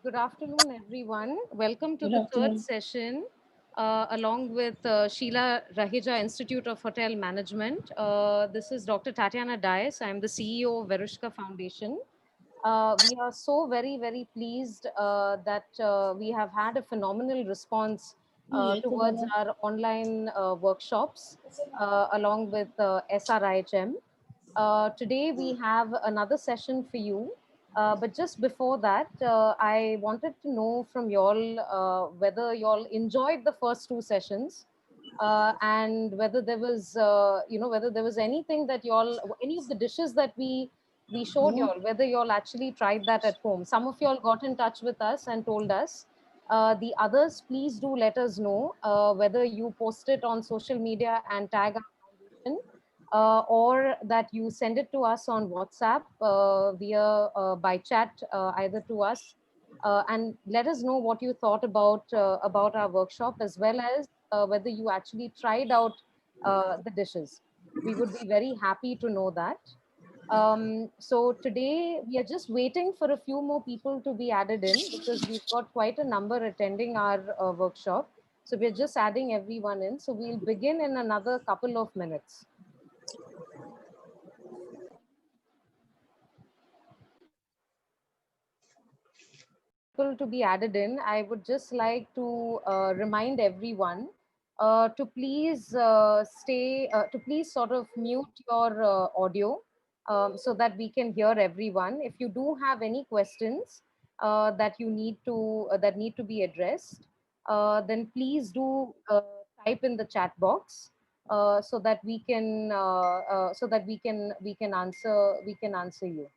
Good afternoon, everyone. Welcome to Good the third afternoon. session, along with Sheila Rahija Institute of Hotel Management. This is Dr. Tatiana Dias. I'm the CEO of Verushka Foundation. We are so very, very pleased that we have had a phenomenal response ये तो towards बोला our online workshops along with SRIHM. Today we have another session for you. But just before that, I wanted to know from y'all whether y'all enjoyed the first two sessions and whether there was, whether there was anything that y'all, any of the dishes that we showed हाँ y'all, whether y'all actually tried that at home. Some of y'all got in touch with us and told us. The others, please do let us know whether you post it on social media and tag our foundation or that you send it to us on WhatsApp via by chat, either to us, and let us know what you thought about our workshop, as well as whether you actually tried out the dishes. We would be very happy to know that. So today we are just waiting for a few more people to be added in because we've got quite a number attending our workshop. So we're just adding everyone in. So we'll begin in another couple of minutes. People to be added in, I would just like to remind everyone to please sort of mute your audio so that we can hear everyone. If you do have any questions that need to be addressed, then please do type in the chat box so that we can answer you.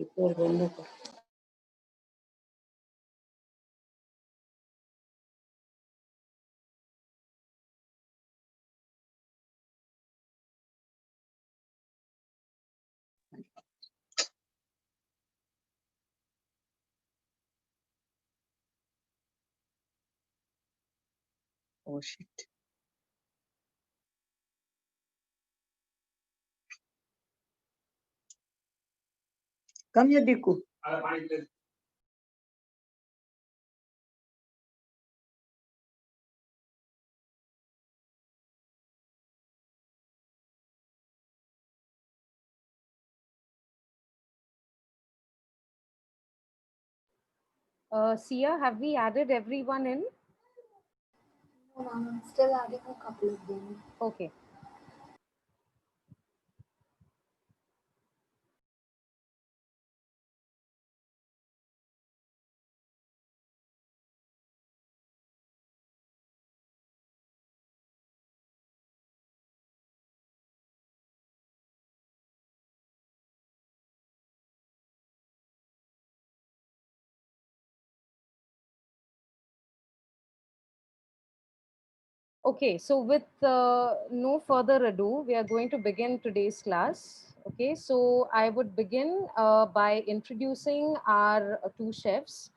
Report बंद कर Oh shit. Come here, Diku. Sia, have we added everyone in? No, ma'am, I'm still adding a couple of them. Okay. Okay, so with no further ado, we are going to begin today's class. Okay, so I would begin by introducing our two chefs.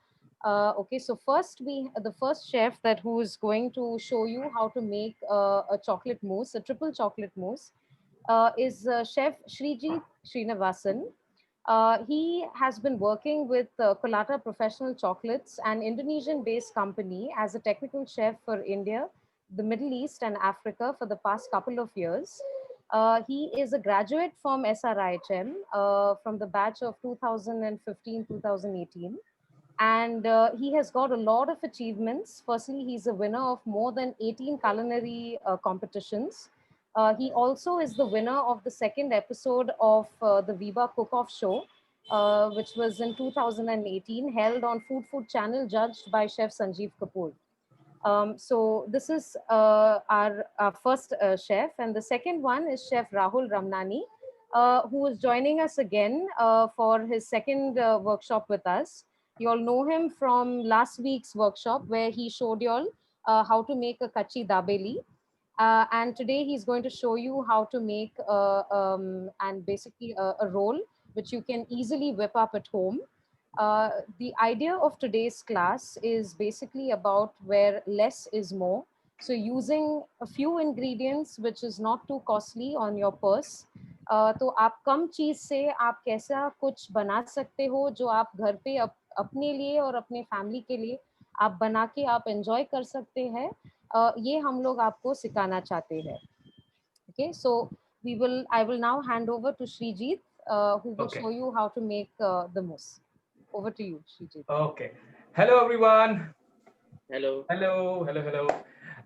Okay, so the first chef that who is going to show you how to make a chocolate mousse, a triple chocolate mousse, is Chef Srijit Srinivasan. He has been working with Kolata Professional Chocolates, an Indonesian-based company, as a technical chef for India, the Middle East, and Africa for the past couple of years. He is a graduate from SRIHM from the batch of 2015-2018. And he has got a lot of achievements. Firstly, he's a winner of more than 18 culinary competitions. He also is the winner of the second episode of the Viva Cook-Off show, which was in 2018, held on Food Channel, judged by Chef Sanjeev Kapoor. So this is our first chef, and the second one is Chef Rahul Ramnani, who is joining us again for his second workshop with us. You all know him from last week's workshop where he showed you all how to make a kachi dabeli. And today he's going to show you how to make and basically a roll which you can easily whip up at home. Uh, the idea of today's class is basically about where less is more. So using a few ingredients which is not too costly on your purse. तो आप कम चीज से आप कैसा कुछ बना सकते हो जो आप घर पे अपने लिए और अपने फैमिली के लिए आप बना के आप एंजॉय कर सकते हैं. ये हम लोग आपको सिखाना चाहते हैं. Okay, so I will now hand over to Srijit, who will Okay. show you how to make the mousse. Over to you, Srijit. Okay. Hello, everyone. Hello. Hello, hello, hello.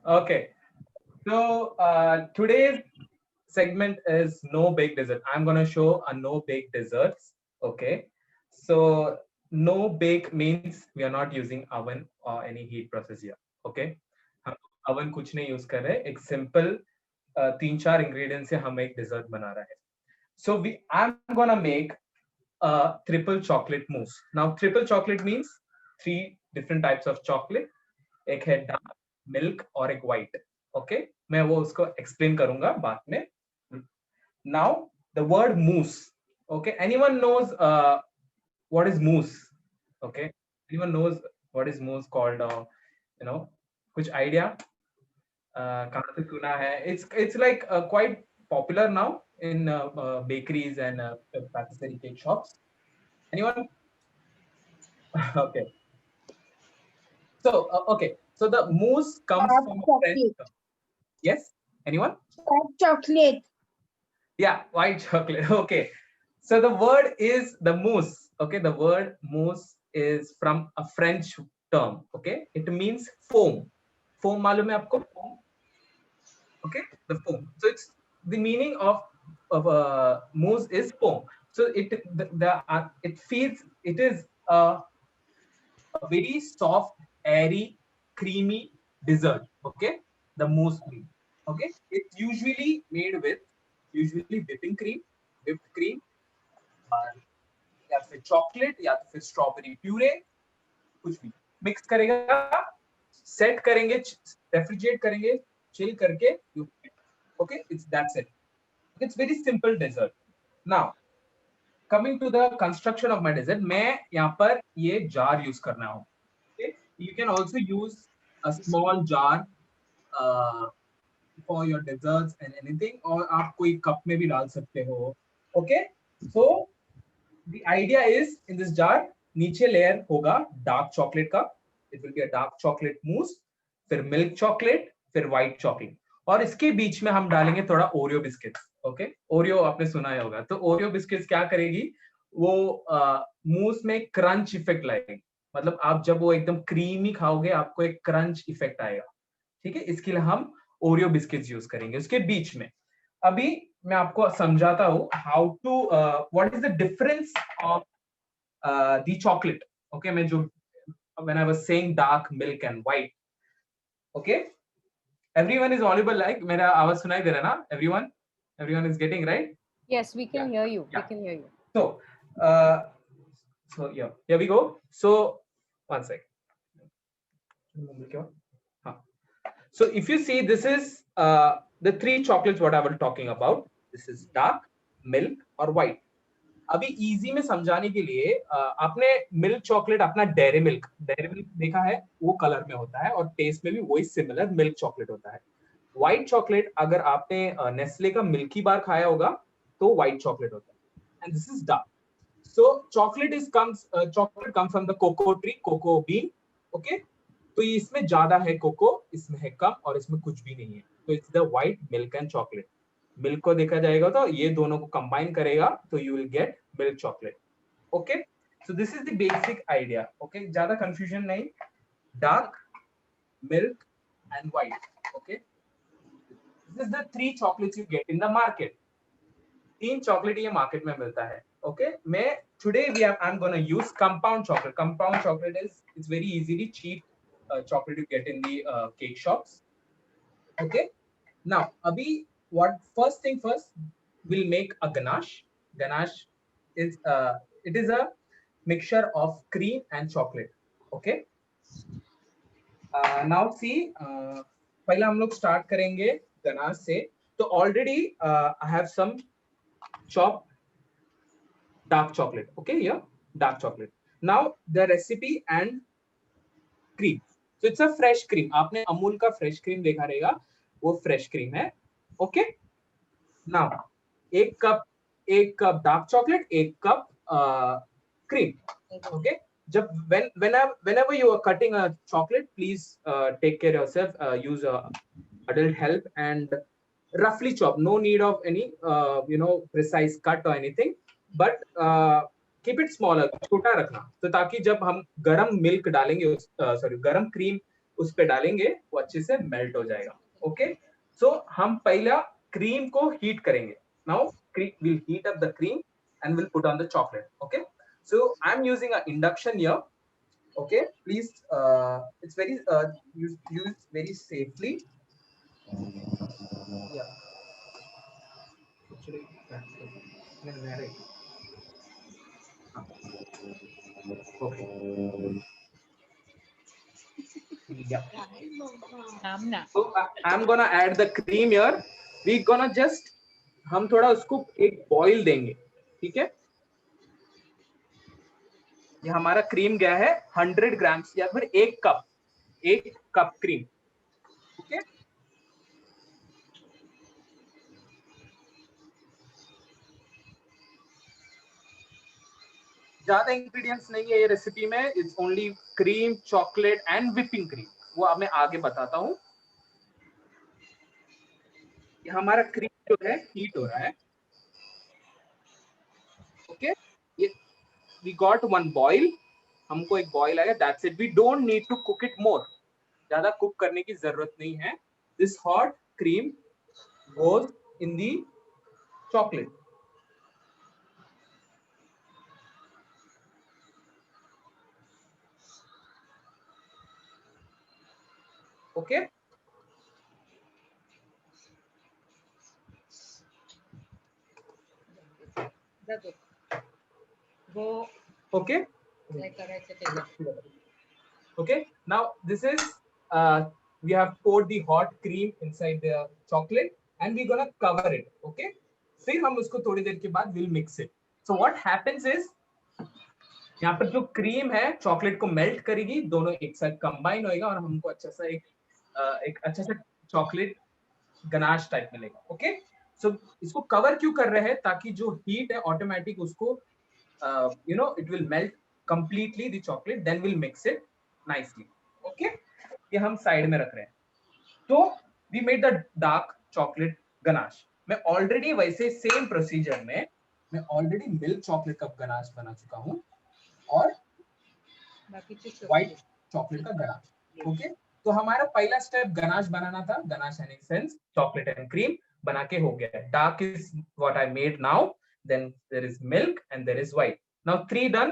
Okay. So today's segment is no bake dessert. I'm going to show a no bake desserts. Okay. So no bake means we are not using oven or any heat process here. Okay. हम oven कुछ नहीं use कर रहे. एक simple 3-4 ingredients से हम एक dessert बना रहे हैं. So I'm gonna make a triple chocolate mousse. Now triple chocolate means 3 different types of chocolate. एक है dark, milk और एक white. Okay, मैं वो उसको explain करूंगा बाद में. Now the word mousse. Okay, anyone knows what is mousse? Okay, anyone knows what is mousse called? You know, कुछ idea? कहाँ से सुना है? It's like quite popular now in bakeries and patisserie cake shops. Anyone? Okay. So okay. So the mousse comes Dark from a chocolate. French term. Yes. Anyone? White chocolate. Yeah, white chocolate. Okay. So the word is the mousse. Okay. The word mousse is from a French term. Okay. It means foam. Foam मालूम है आपको? Foam. Okay. The foam. So it's the meaning of mousse is foam. So it feels it is a very soft, airy, creamy dessert. Okay, the mousse cream. Okay, it's usually made with whipping cream, whipped cream, या फिर chocolate या फिर strawberry puree, कुछ भी mix करेगा, set करेंगे, refrigerate करेंगे, chill करके, okay, that's it. It's very simple dessert. Now, coming to the construction of my dessert, मैं यहाँ पर ये jar use करना हूँ. Okay? You can also use a small jar for your desserts and anything, और आप कोई cup में भी डाल सकते हो. Okay? So the idea is in this jar नीचे layer होगा dark chocolate का. It will be a dark chocolate mousse, फिर milk chocolate, फिर white chocolate. और इसके बीच में हम डालेंगे थोड़ा ओरियो बिस्किट. ओके, ओरियो आपने सुना ही होगा. तो ओरियो बिस्किट्स क्या करेगी, वो मूस में क्रंच इफेक्ट लाएगी. मतलब आप जब वो एकदम क्रीमी खाओगे आपको एक क्रंच इफेक्ट आएगा. ठीक है, इसके लिए हम ओरियो बिस्किट्स यूज करेंगे उसके बीच में. अभी मैं आपको समझाता हूँ how to what is the difference of the chocolate. Okay, मैं जो when I was saying dark milk and white. Okay, everyone is audible, like मेरा आवाज सुनाई दे रहा है ना? Everyone is getting right? Yes, we can hear you. Yeah. We can hear you. So yeah, here we go. So one sec. So if you see, this is the 3 chocolates what I was talking about. This is dark, milk और white. अभी easy में समझाने के लिए आपने milk chocolate अपना dairy milk देखा है, वो कलर में होता है और टेस्ट में भी वही सिमिलर मिल्क चॉकलेट होता है. व्हाइट चॉकलेट अगर आपने नेस्ले का मिल्की बार खाया होगा तो व्हाइट चॉकलेट होता है. And this is dark. So chocolate comes from the cocoa tree, cocoa bean. Okay, तो इसमें ज्यादा है कोको, इसमें है कम और इसमें कुछ भी नहीं है. तो it's the white milk and chocolate. Milk को देखा जाएगा तो ये दोनों को कंबाइन करेगा तो you will get milk chocolate. Okay, so this is the basic idea. Okay, ज्यादा कंफ्यूजन नहीं. Dark, milk and white. Okay, this is the 3 chocolates you get in the market. 3 chocolate ये मार्केट में मिलता है. Okay, मैं today I am gonna use compound chocolate. Compound chocolate is very easily cheap chocolate you get in the cake shops. Okay, now अभी what first thing first, we'll make a ganache. Ganache is it is a mixture of cream and chocolate. Okay. Now see, पहले हम लोग start करेंगे ganache से. तो already I have some chopped dark chocolate. Okay, here dark chocolate. Now the recipe and cream. So it's a fresh cream. आपने अमूल का fresh cream देखा रहेगा, वो fresh cream है. Okay. Now एक कप डार्क चॉकलेट, एक कप क्रीम. Okay. जब whenever you are cutting a chocolate, please take care yourself. Use adult help and roughly chop. No need of any precise cut or anything. But keep it smaller. छोटा रखना. तो ताकि जब हम गरम milk डालेंगे, गरम क्रीम उस पे डालेंगे, वो अच्छे से मेल्ट हो जाएगा. Okay. So हम पहला क्रीम को हीट करेंगे. Now we'll heat up the cream and we'll put on the chocolate. Okay. So I'm using an induction here. Okay. Please, it's very use very safely. Yeah. Actually, okay. Yeah. So I'm gonna add the cream here. We gonna just हम थोड़ा उसको एक boil देंगे. ठीक है. ये हमारा cream गया है 100 ग्राम्स या फिर एक कप क्रीम. ओके. ज्यादा इंग्रेडिएंट्स नहीं है ये रेसिपी में. It's only cream, chocolate and whipping cream. वो अब मैं आगे बताता हूँ. ये हमारा क्रीम जो है हीट हो रहा है. ओके. ये वी गॉट वन बॉईल. हमको एक बॉईल आया. That's it. We don't need to cook it more. ज्यादा कुक करने की जरूरत नहीं है. This hot cream goes in the chocolate. Okay. Okay. Okay. Now this is we have poured the hot cream inside the chocolate and we're gonna cover it. Okay. फिर हम उसको थोड़ी देर के बाद we'll mix it. So what happens is यहाँ पर जो cream है चॉकलेट को मेल्ट करेगी, दोनों एक साथ कंबाइन होएगा और हमको अच्छा सा एक अच्छा सा चॉकलेट गनाश टाइप मिलेगा. ओके. सो इसको कवर क्यों कर रहे हैं? ताकि जो हीट है ऑटोमेटिक उसको it will melt completely the chocolate, then we'll mix it nicely. Okay. ये हम साइड में रख रहे हैं. तो we made the dark chocolate ganache. मैं ऑलरेडी वैसे सेम प्रोसीजर में मैं ऑलरेडी मिल्क चॉकलेट का गनाश बना चुका हूँ और व्हाइट चॉकलेट का गनाश. ओके. तो हमारा पहला स्टेप गनाश बनाना था. Ganache in sense chocolate and cream बना के हो गया है. Dark is what I made now. Then there is milk and there is white. Now 3 done.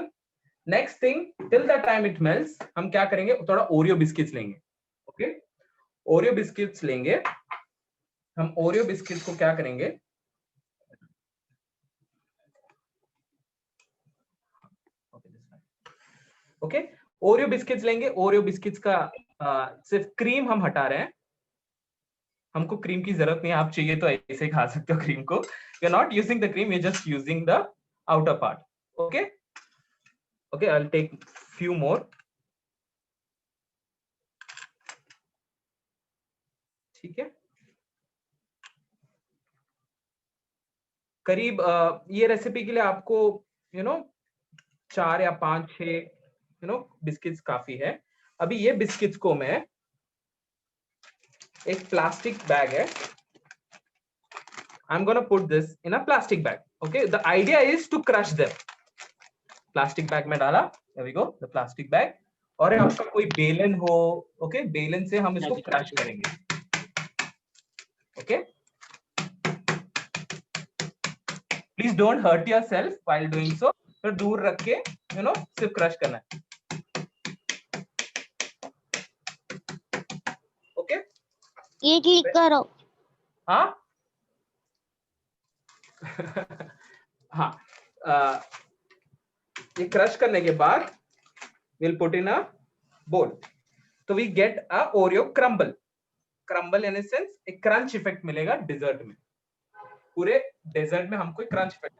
Next thing, till the time it melts, हम क्या करेंगे? थोड़ा ओरियो बिस्किट्स लेंगे. ओके. ओरियो बिस्किट्स लेंगे. हम ओरियो बिस्किट्स को क्या करेंगे? ओके. ओरियो बिस्किट्स लेंगे. ओरियो बिस्किट्स का सिर्फ क्रीम हम हटा रहे हैं. हमको क्रीम की जरूरत नहीं है. आप चाहिए तो ऐसे खा सकते हो क्रीम को. You are not using the cream, you are just using the outer part. Okay. Okay. I will take few more. ठीक है. करीब ये रेसिपी के लिए आपको 4 या 5 6 बिस्किट्स काफी है. अभी ये बिस्किट्स को मैं एक प्लास्टिक बैग है. I'm gonna put this in a plastic bag. Okay. The idea is to crush them. Plastic bag में डाला. There we go. The plastic bag. और आपका कोई बेलन हो. Okay. बेलन से हम इसको क्रश करेंगे. Okay. Please don't hurt yourself while doing so. तो दूर रख के सिर्फ क्रश करना है. Okay. ये क्लिक करो. हाँ. हाँ. ये क्रश करने के बाद we'll put in a bowl. तो we get a Oreo crumble. Crumble in a sense एक क्रंच इफेक्ट मिलेगा डेजर्ट में. पूरे डेजर्ट में हमको crunch effect.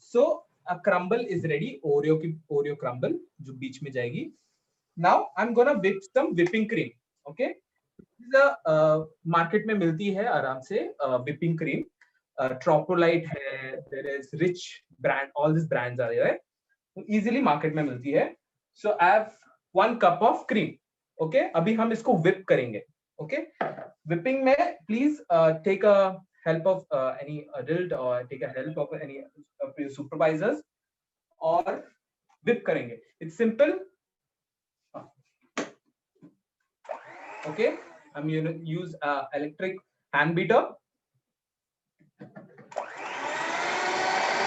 So a crumble is ready. Oreo crumble जो बीच में जाएगी. Now I'm gonna whip some whipping cream. Okay. Market में मिलती है आराम से whipping cream. Tropolite है. There is Rich brand. All these brands are there. Easily market में मिलती है. So I have 1 cup of cream. Okay. अभी हम इसको whip करेंगे. Okay. Whipping में please take a help of any adult or take a help of any supervisors और whip करेंगे. It's simple. Okay. I'm going to use electric hand beater.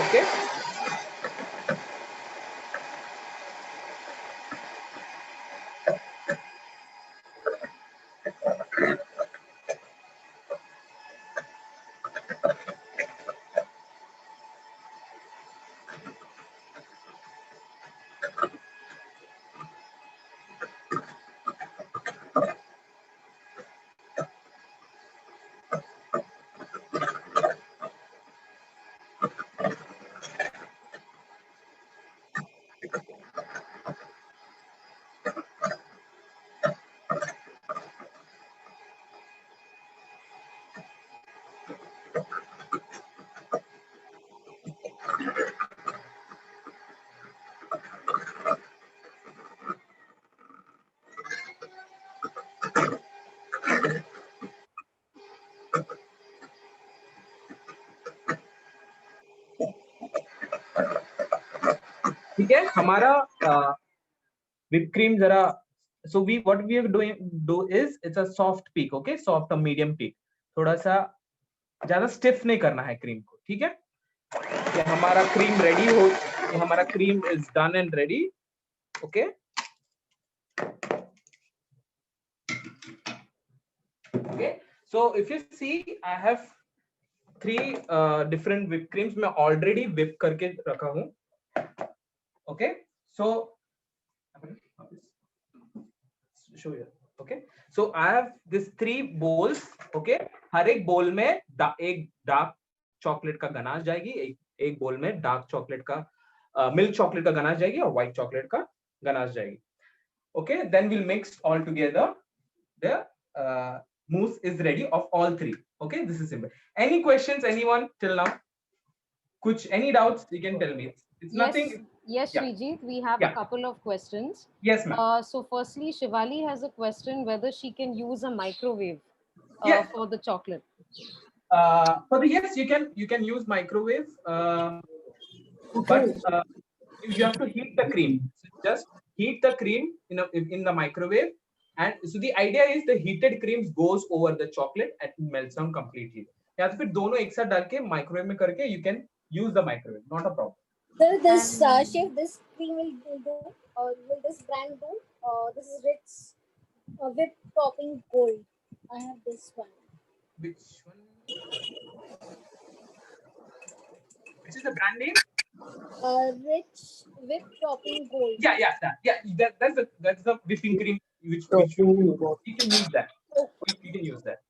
Okay. ठीक है हमारा whipped cream जरा so what we are do is it's a soft peak. Okay, soft or medium peak. थोड़ा सा ज्यादा stiff नहीं करना है क्रीम को. ठीक है ये हमारा क्रीम रेडी हो. ये हमारा cream is done and ready. Okay. Okay, so if you see I have 3 different whipped creams. मैं already whip करके रखा हूँ. Okay, so show you. Okay, so I have this 3 bowls. Okay, हर एक bowl में एक dark chocolate का ganache जाएगी. एक bowl में dark chocolate का milk chocolate का गनाश जाएगी और white chocolate का गनाश जाएगी. Okay, then we'll mix all together. The mousse is ready of all 3. Okay, this is simple. Any questions, anyone till now? Any doubts? You can tell me. It's nothing. Yes, Yeah. Srijit, we have Yeah. a couple of questions. Yes, ma'am. So firstly, Shivali has a question whether she can use a microwave Yes. for the chocolate. For the yes, you can use microwave, but you have to heat the cream. So just heat the cream in the microwave, and so the idea is the heated cream goes over the chocolate and melts down completely. या तो फिर दोनों एक साथ डाल के microwave में करके you can use the microwave, not a problem. So this chef, this cream will do, or will this brand do? This is Rich whipped topping gold. I have this one. Which one? Which is the brand name? Rich whipped topping gold. That's the whipping cream which you can use that. You can use that.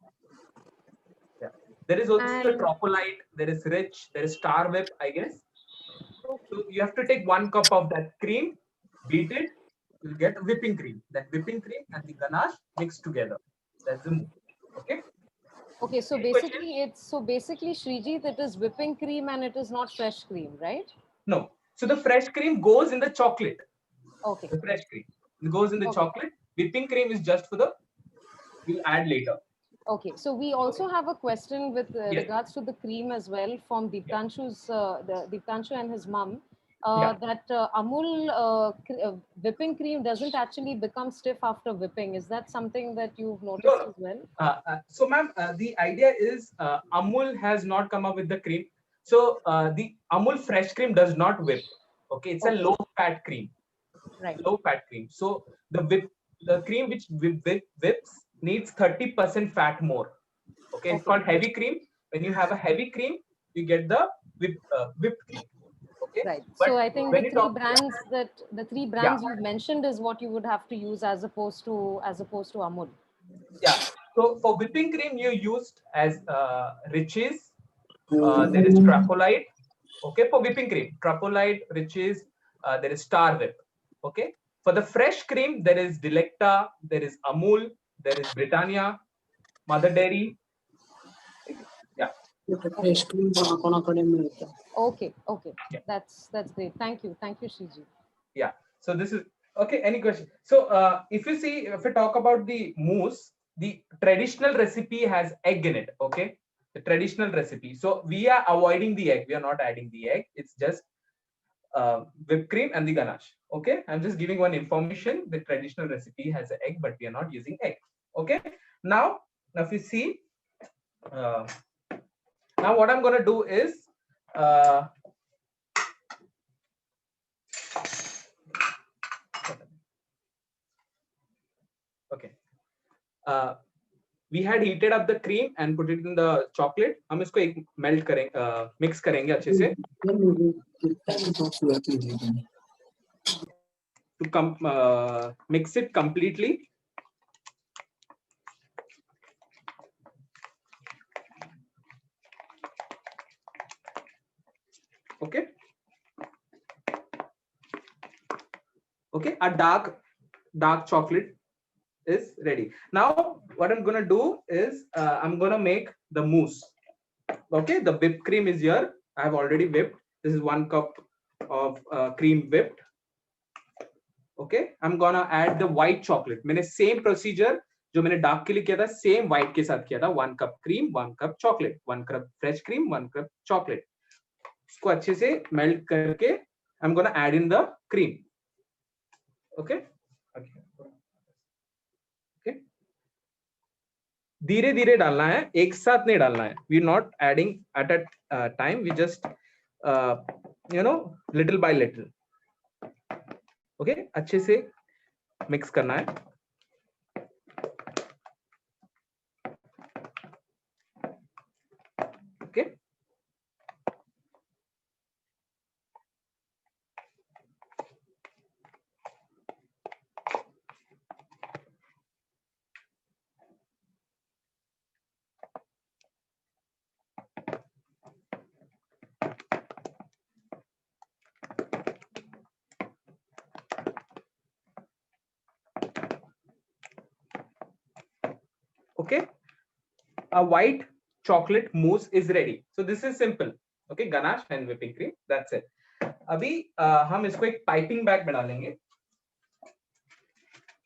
Yeah. There is also the Tropolite. There is Rich. There is Star Whip, I guess. So you have to take 1 cup of that cream, beat it, you'll get whipping cream. That whipping cream and the ganache mixed together. That's the move. Okay. Okay, so basically Srijit, it is whipping cream and it is not fresh cream, right? No. So the fresh cream goes in the chocolate. Okay. The fresh cream. It goes in the chocolate. Whipping cream is just for the, we'll add later. Okay, so we also have a question with regards to the cream as well from Deeptanshu's, Deeptanshu and his mum, that Amul whipping cream doesn't actually become stiff after whipping. Is that something that you've noticed as well? So ma'am, the idea is Amul has not come up with the cream. So the Amul fresh cream does not whip. Okay, it's a low fat cream. Right. Low fat cream. So the cream which whips needs 30% fat more. Okay, it's called heavy cream. When you have a heavy cream, you get the whipped cream. Okay. Right. But So I think when the you three talk, brands you've mentioned is what you would have to use as opposed to Amul. yeah. So for whipping cream, you used as Riches. There is Trapolite. Okay, for whipping cream, Trapolite, Riches. There is Star Whip. Okay. For the fresh cream, there is Delecta. There is Amul. There is Britannia, Mother Dairy. Yeah. fresh cream कोणाकडे मिळतं. Okay. Yeah. That's great. Thank you, Shriji. Yeah. So this is okay. Any question? So if we talk about the mousse, the traditional recipe has egg in it. Okay, the traditional recipe. So we are avoiding the egg. We are not adding the egg. It's just whipped cream and the ganache. Okay, I'm just giving one information. The traditional recipe has an egg, but we are not using egg. Okay. Now if you see, now what I'm gonna do is. Okay. We had heated up the cream and put it in the chocolate. हम इसको एक melt करेंगे, mix करेंगे अच्छे से. To mix it completely. Okay. Okay. A dark chocolate is ready. Now what I'm gonna do is I'm gonna make the mousse. Okay, the whipped cream is here. I have already whipped. This is 1 cup of cream whipped. Okay, I'm gonna add the white chocolate. मैंने same procedure जो मैंने dark के लिए किया था, same white के साथ किया था. 1 cup cream, 1 cup chocolate, 1 cup fresh cream, 1 cup chocolate. इसको अच्छे से melt करके I'm gonna add in the cream. Okay. धीरे धीरे डालना है, एक साथ नहीं डालना है. We not adding at a time. We just little by little. Okay, अच्छे से mix करना है. Okay. Okay, a white chocolate mousse is ready. So this is simple. Okay, ganache and whipping cream. That's it. अभी हम इसको एक piping bag में डालेंगे.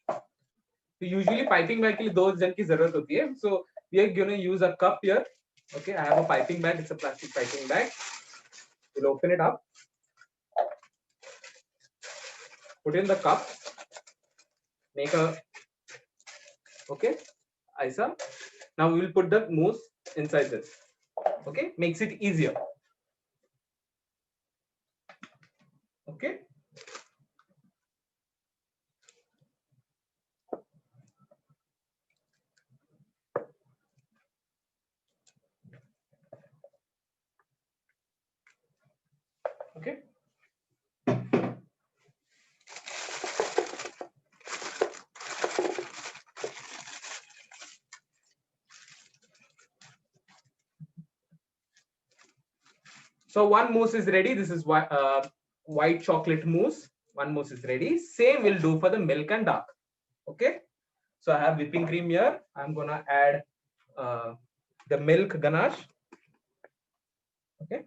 तो यूजुअली पाइपिंग बैग के लिए 2 जन की जरूरत होती है. So we are going to use a cup here. Okay, I have a piping bag. It's a plastic piping bag. We'll open it up. Put in the cup. Make a okay. Aisa. Now we will put the mousse inside this. Okay, makes it easier. Okay. Okay. So one mousse is ready. This is white chocolate mousse. One mousse is ready. Same will do for the milk and dark. Okay. So I have whipping cream here. I'm gonna add the milk ganache. Okay.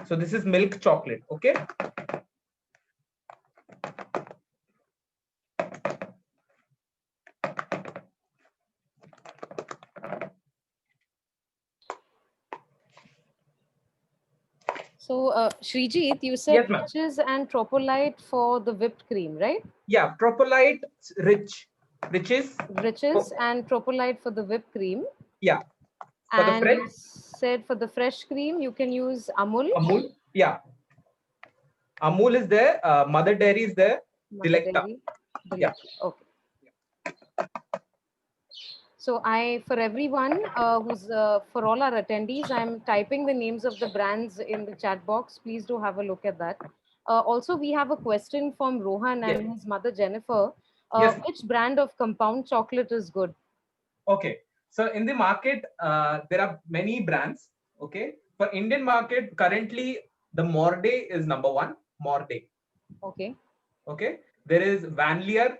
So this is milk chocolate. Okay. So, Shrijit, you said Yes, ma'am. Riches and Tropolite for the whipped cream, right? Yeah, Tropolite Riches. Riches and Tropolite for the whipped cream. Yeah. For the And fresh, you said for the fresh cream, you can use Amul. Amul. Yeah. Amul is there. Mother Dairy is there. Mother Delecta. Dairy. Yeah. Okay. So for everyone for all our attendees, I'm typing the names of the brands in the chat box. Please do have a look at that. Also, we have a question from Rohan Yes. and his mother Jennifer. Yes. Which brand of compound chocolate is good? Okay. So in the market, there are many brands. Okay. For Indian market, currently the Morde is number one. Morde. Okay. Okay. There is Vanlier.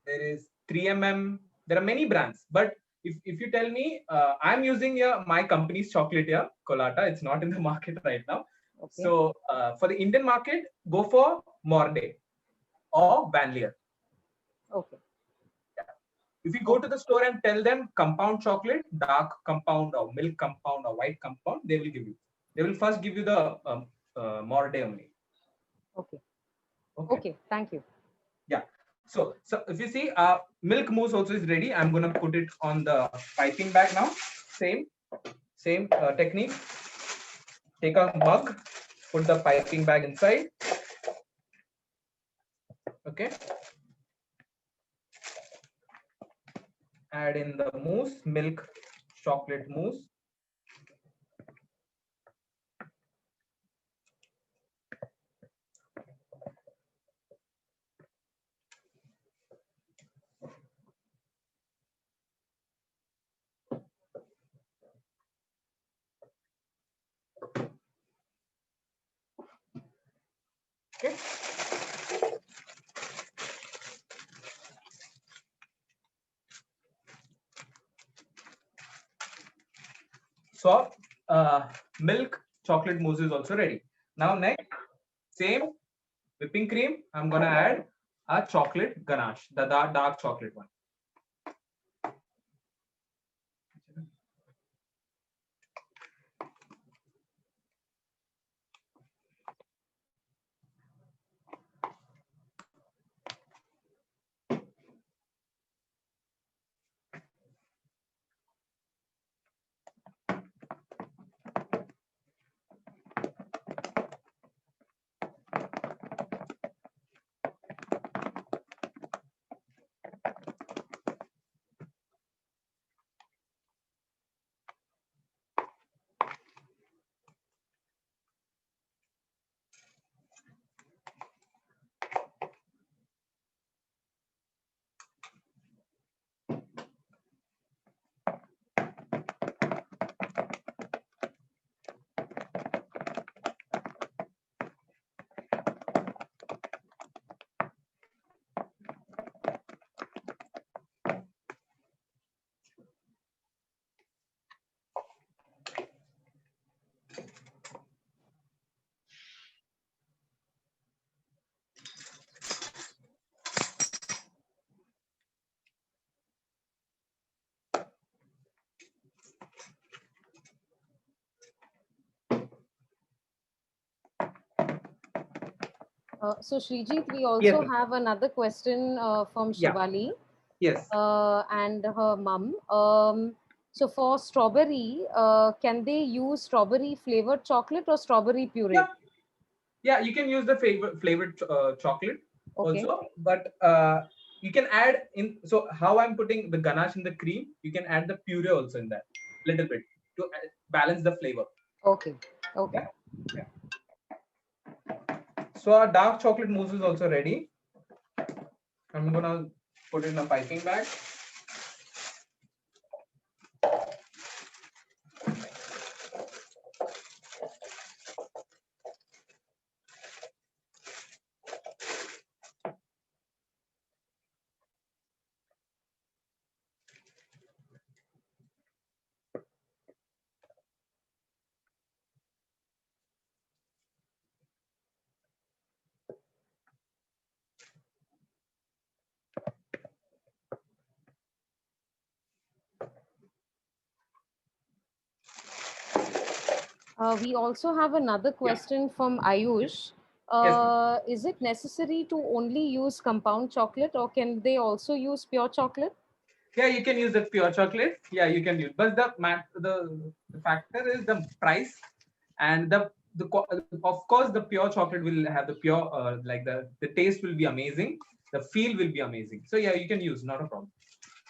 There is 3mm. There are many brands. But if you tell me, I'm using my company's chocolate here, Colata. It's not in the market right now. Okay. So for the Indian market, go for Morde or Vanlier. Okay. If you go to the store and tell them compound chocolate, dark compound or milk compound or white compound, they will give you. They will first give you the Morde only. Okay. Okay. Okay. Thank you. Yeah. So if you see, milk mousse also is ready. I'm gonna put it on the piping bag now. Same technique. Take a mug, put the piping bag inside. Okay. Add in the mousse, milk, chocolate mousse. Okay. So milk chocolate mousse is also ready. Now next, same whipping cream. I'm gonna add a chocolate ganache, the dark chocolate one. So Srijit, we also Yes, ma'am. have another question from Yeah. Shivali Yes. and her mum. So for strawberry, can they use strawberry flavored chocolate or strawberry puree? Yeah. Yeah, you can use the flavored chocolate Okay. also, but you can add in. So how I'm putting the ganache in the cream, you can add the puree also in that little bit to balance the flavor. Okay. Okay. Yeah. Yeah. So our dark chocolate mousse is also ready. I'm gonna put it in a piping bag. We also have another question from Ayush. Yes, ma'am. Is it necessary to only use compound chocolate or can they also use pure chocolate? Yeah, you can use the pure chocolate. Yeah, you can use, but the factor is the price and of course the pure chocolate will have the pure like the taste will be amazing, the feel will be amazing. So yeah, you can use, not a problem.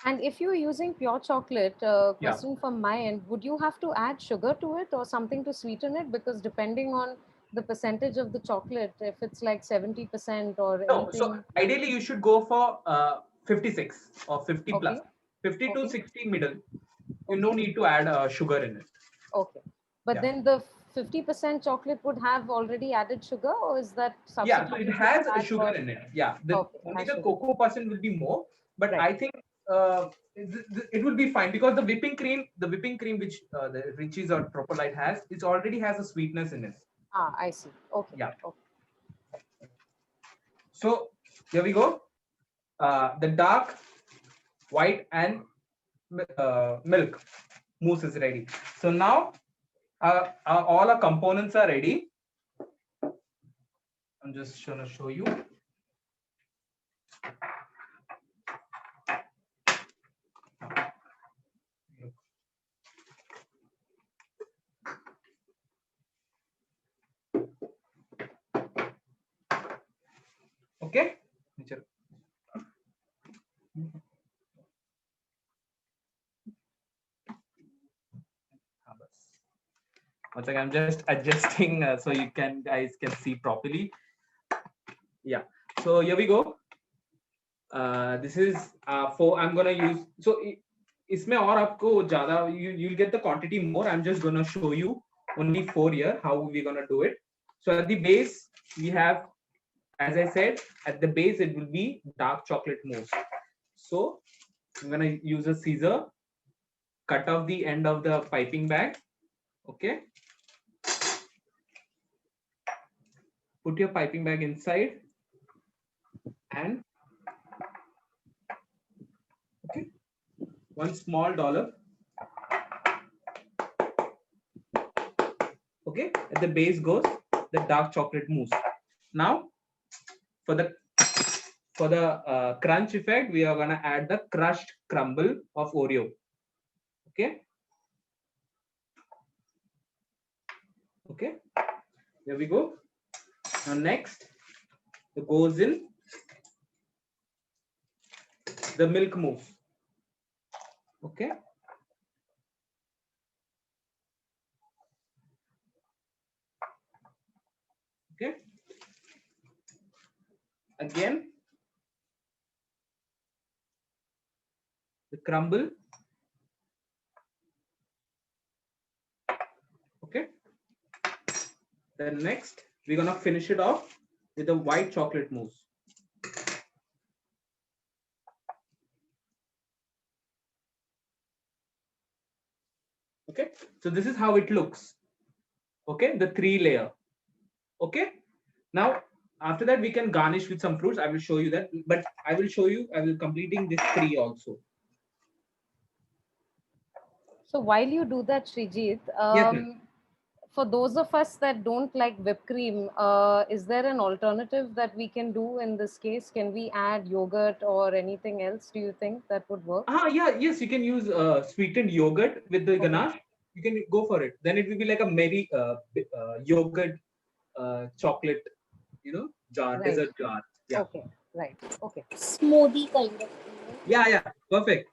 And if you're using pure chocolate, Yeah. question from my end, would you have to add sugar to it or something to sweeten it? Because depending on the percentage of the chocolate, if it's like 70% or No, so anything, ideally you should go for 56 or 50 plus. okay, 50 to okay, 60 middle. You no need to add sugar in it. okay. But Yeah. then the 50% chocolate would have already added sugar, or is that Yeah, so it substituted has fat sugar for? in it. Yeah, Okay, it only has the sugar. cocoa percent will be more, but Right. I think it will be fine because the whipping cream which the Richie's or Propolite has, it already has a sweetness in it. Ah, I see. Okay. Yeah. Okay. So here we go. The dark white and milk mousse is ready. So now all our components are ready. I'm just gonna show you. Okay. Once again, I'm just adjusting so you guys can see properly. Yeah. So here we go. This is for I'm gonna use. So इसमें और आपको ज़्यादा you'll get the quantity more. I'm just gonna show you only 4 here how we're gonna do it. So at the base we have, as I said, at the base it will be dark chocolate mousse. So I'm gonna use a scissor, cut off the end of the piping bag. Okay. Put your piping bag inside and okay, one small dollop. Okay, at the base goes the dark chocolate mousse. Now for the crunch effect, we are gonna add the crushed crumble of Oreo. Okay. Okay. There we go. Now next, it goes in the milk mousse. Okay. Okay. Again, the crumble. Okay. Then next, we're gonna finish it off with the white chocolate mousse. Okay, so this is how it looks. Okay, the 3-layer. Okay, now after that we can garnish with some fruits. I will show you that, but I will completing this 3 also. So while you do that, Srijit, Yes, ma'am. for those of us that don't like whipped cream, is there an alternative that we can do in this case? Can we add yogurt or anything else? Do you think that would work? Yeah, yes, you can use sweetened yogurt with the ganache. You can go for it. Then it will be like a merry yogurt chocolate, jar, Right. dessert jar. Yeah. Okay. Right. Okay. Smoothie kind of thing. Yeah, yeah, perfect.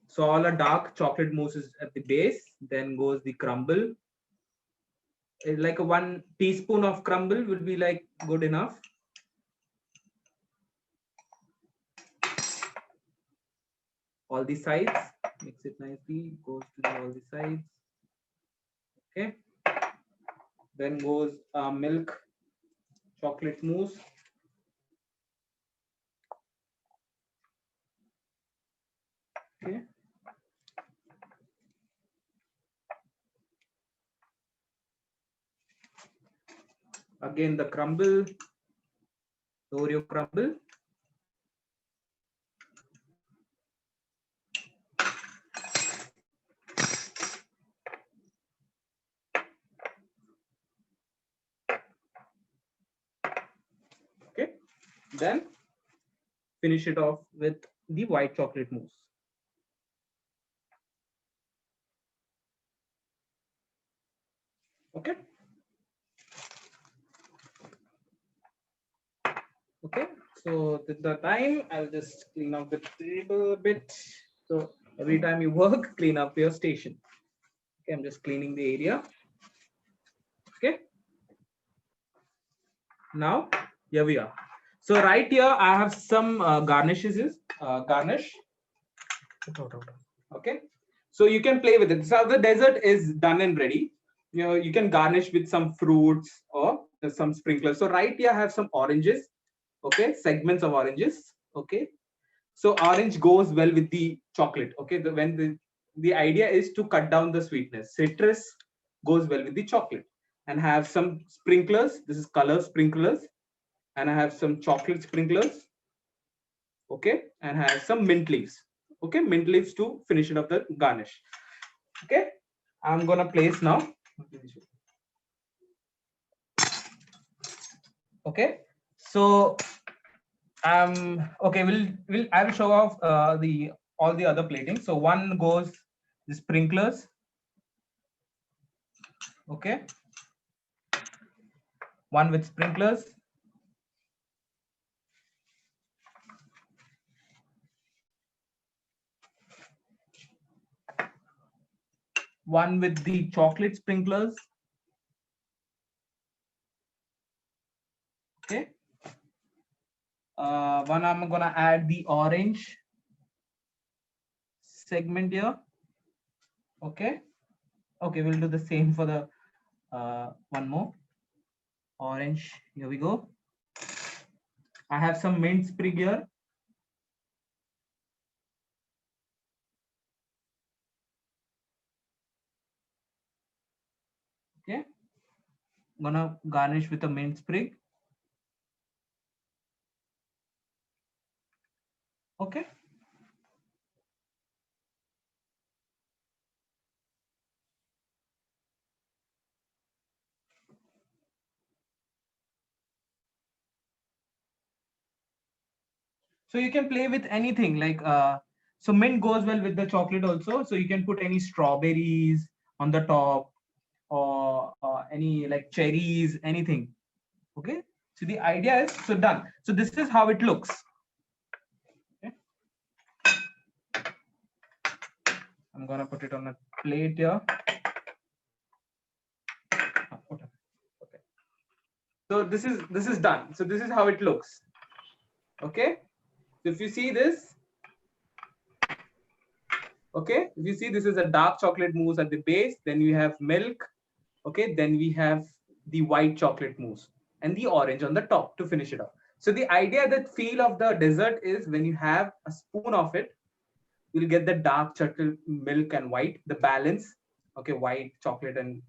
So all a dark chocolate mousse is at the base, then goes the crumble. Like a 1 teaspoon of crumble will be like good enough. All the sides, mix it nicely, goes to all the sides. Okay. Then goes milk chocolate mousse. Okay. Again the crumble, the Oreo crumble. Okay. Then finish it off with the white chocolate mousse. Okay, so the time I'll just clean up the table a bit. So every time you work, clean up your station. Okay, I'm just cleaning the area. Okay, now here we are. So right here I have some garnishes. Garnish. Okay, so you can play with it. So the dessert is done and ready. You know, you can garnish with some fruits or some sprinklers. So right here I have some oranges. Okay, segments of oranges. Okay, so orange goes well with the chocolate. Okay, the idea is to cut down the sweetness. Citrus goes well with the chocolate, and have some sprinklers. This is color sprinklers, and I have some chocolate sprinklers. Okay, and have some mint leaves. Okay, mint leaves to finish it up the garnish. Okay, I'm gonna place now. Okay, so okay, I will show off the all the other plating. So one goes the sprinklers. Okay, one with sprinklers. One with the chocolate sprinklers. Okay, one I'm gonna add the orange segment here. Okay, okay, we'll do the same for the one more orange. Here we go. I have some mint sprig here. Okay, I'm gonna garnish with a mint sprig. Okay, so you can play with anything like so mint goes well with the chocolate also, so you can put any strawberries on the top or any like cherries, anything. Okay, so the idea is so done. So this is how it looks. Okay, I'm gonna put it on a plate here. Okay, so this is done. So this is how it looks. Okay, so if you see this, okay, if you see, this is a dark chocolate mousse at the base, then you have milk. Okay, then we have the white chocolate mousse and the orange on the top to finish it up. So the idea, that feel of the dessert is when you have a spoon of it, you'll get the dark chocolate milk and white, the balance. Okay, white chocolate and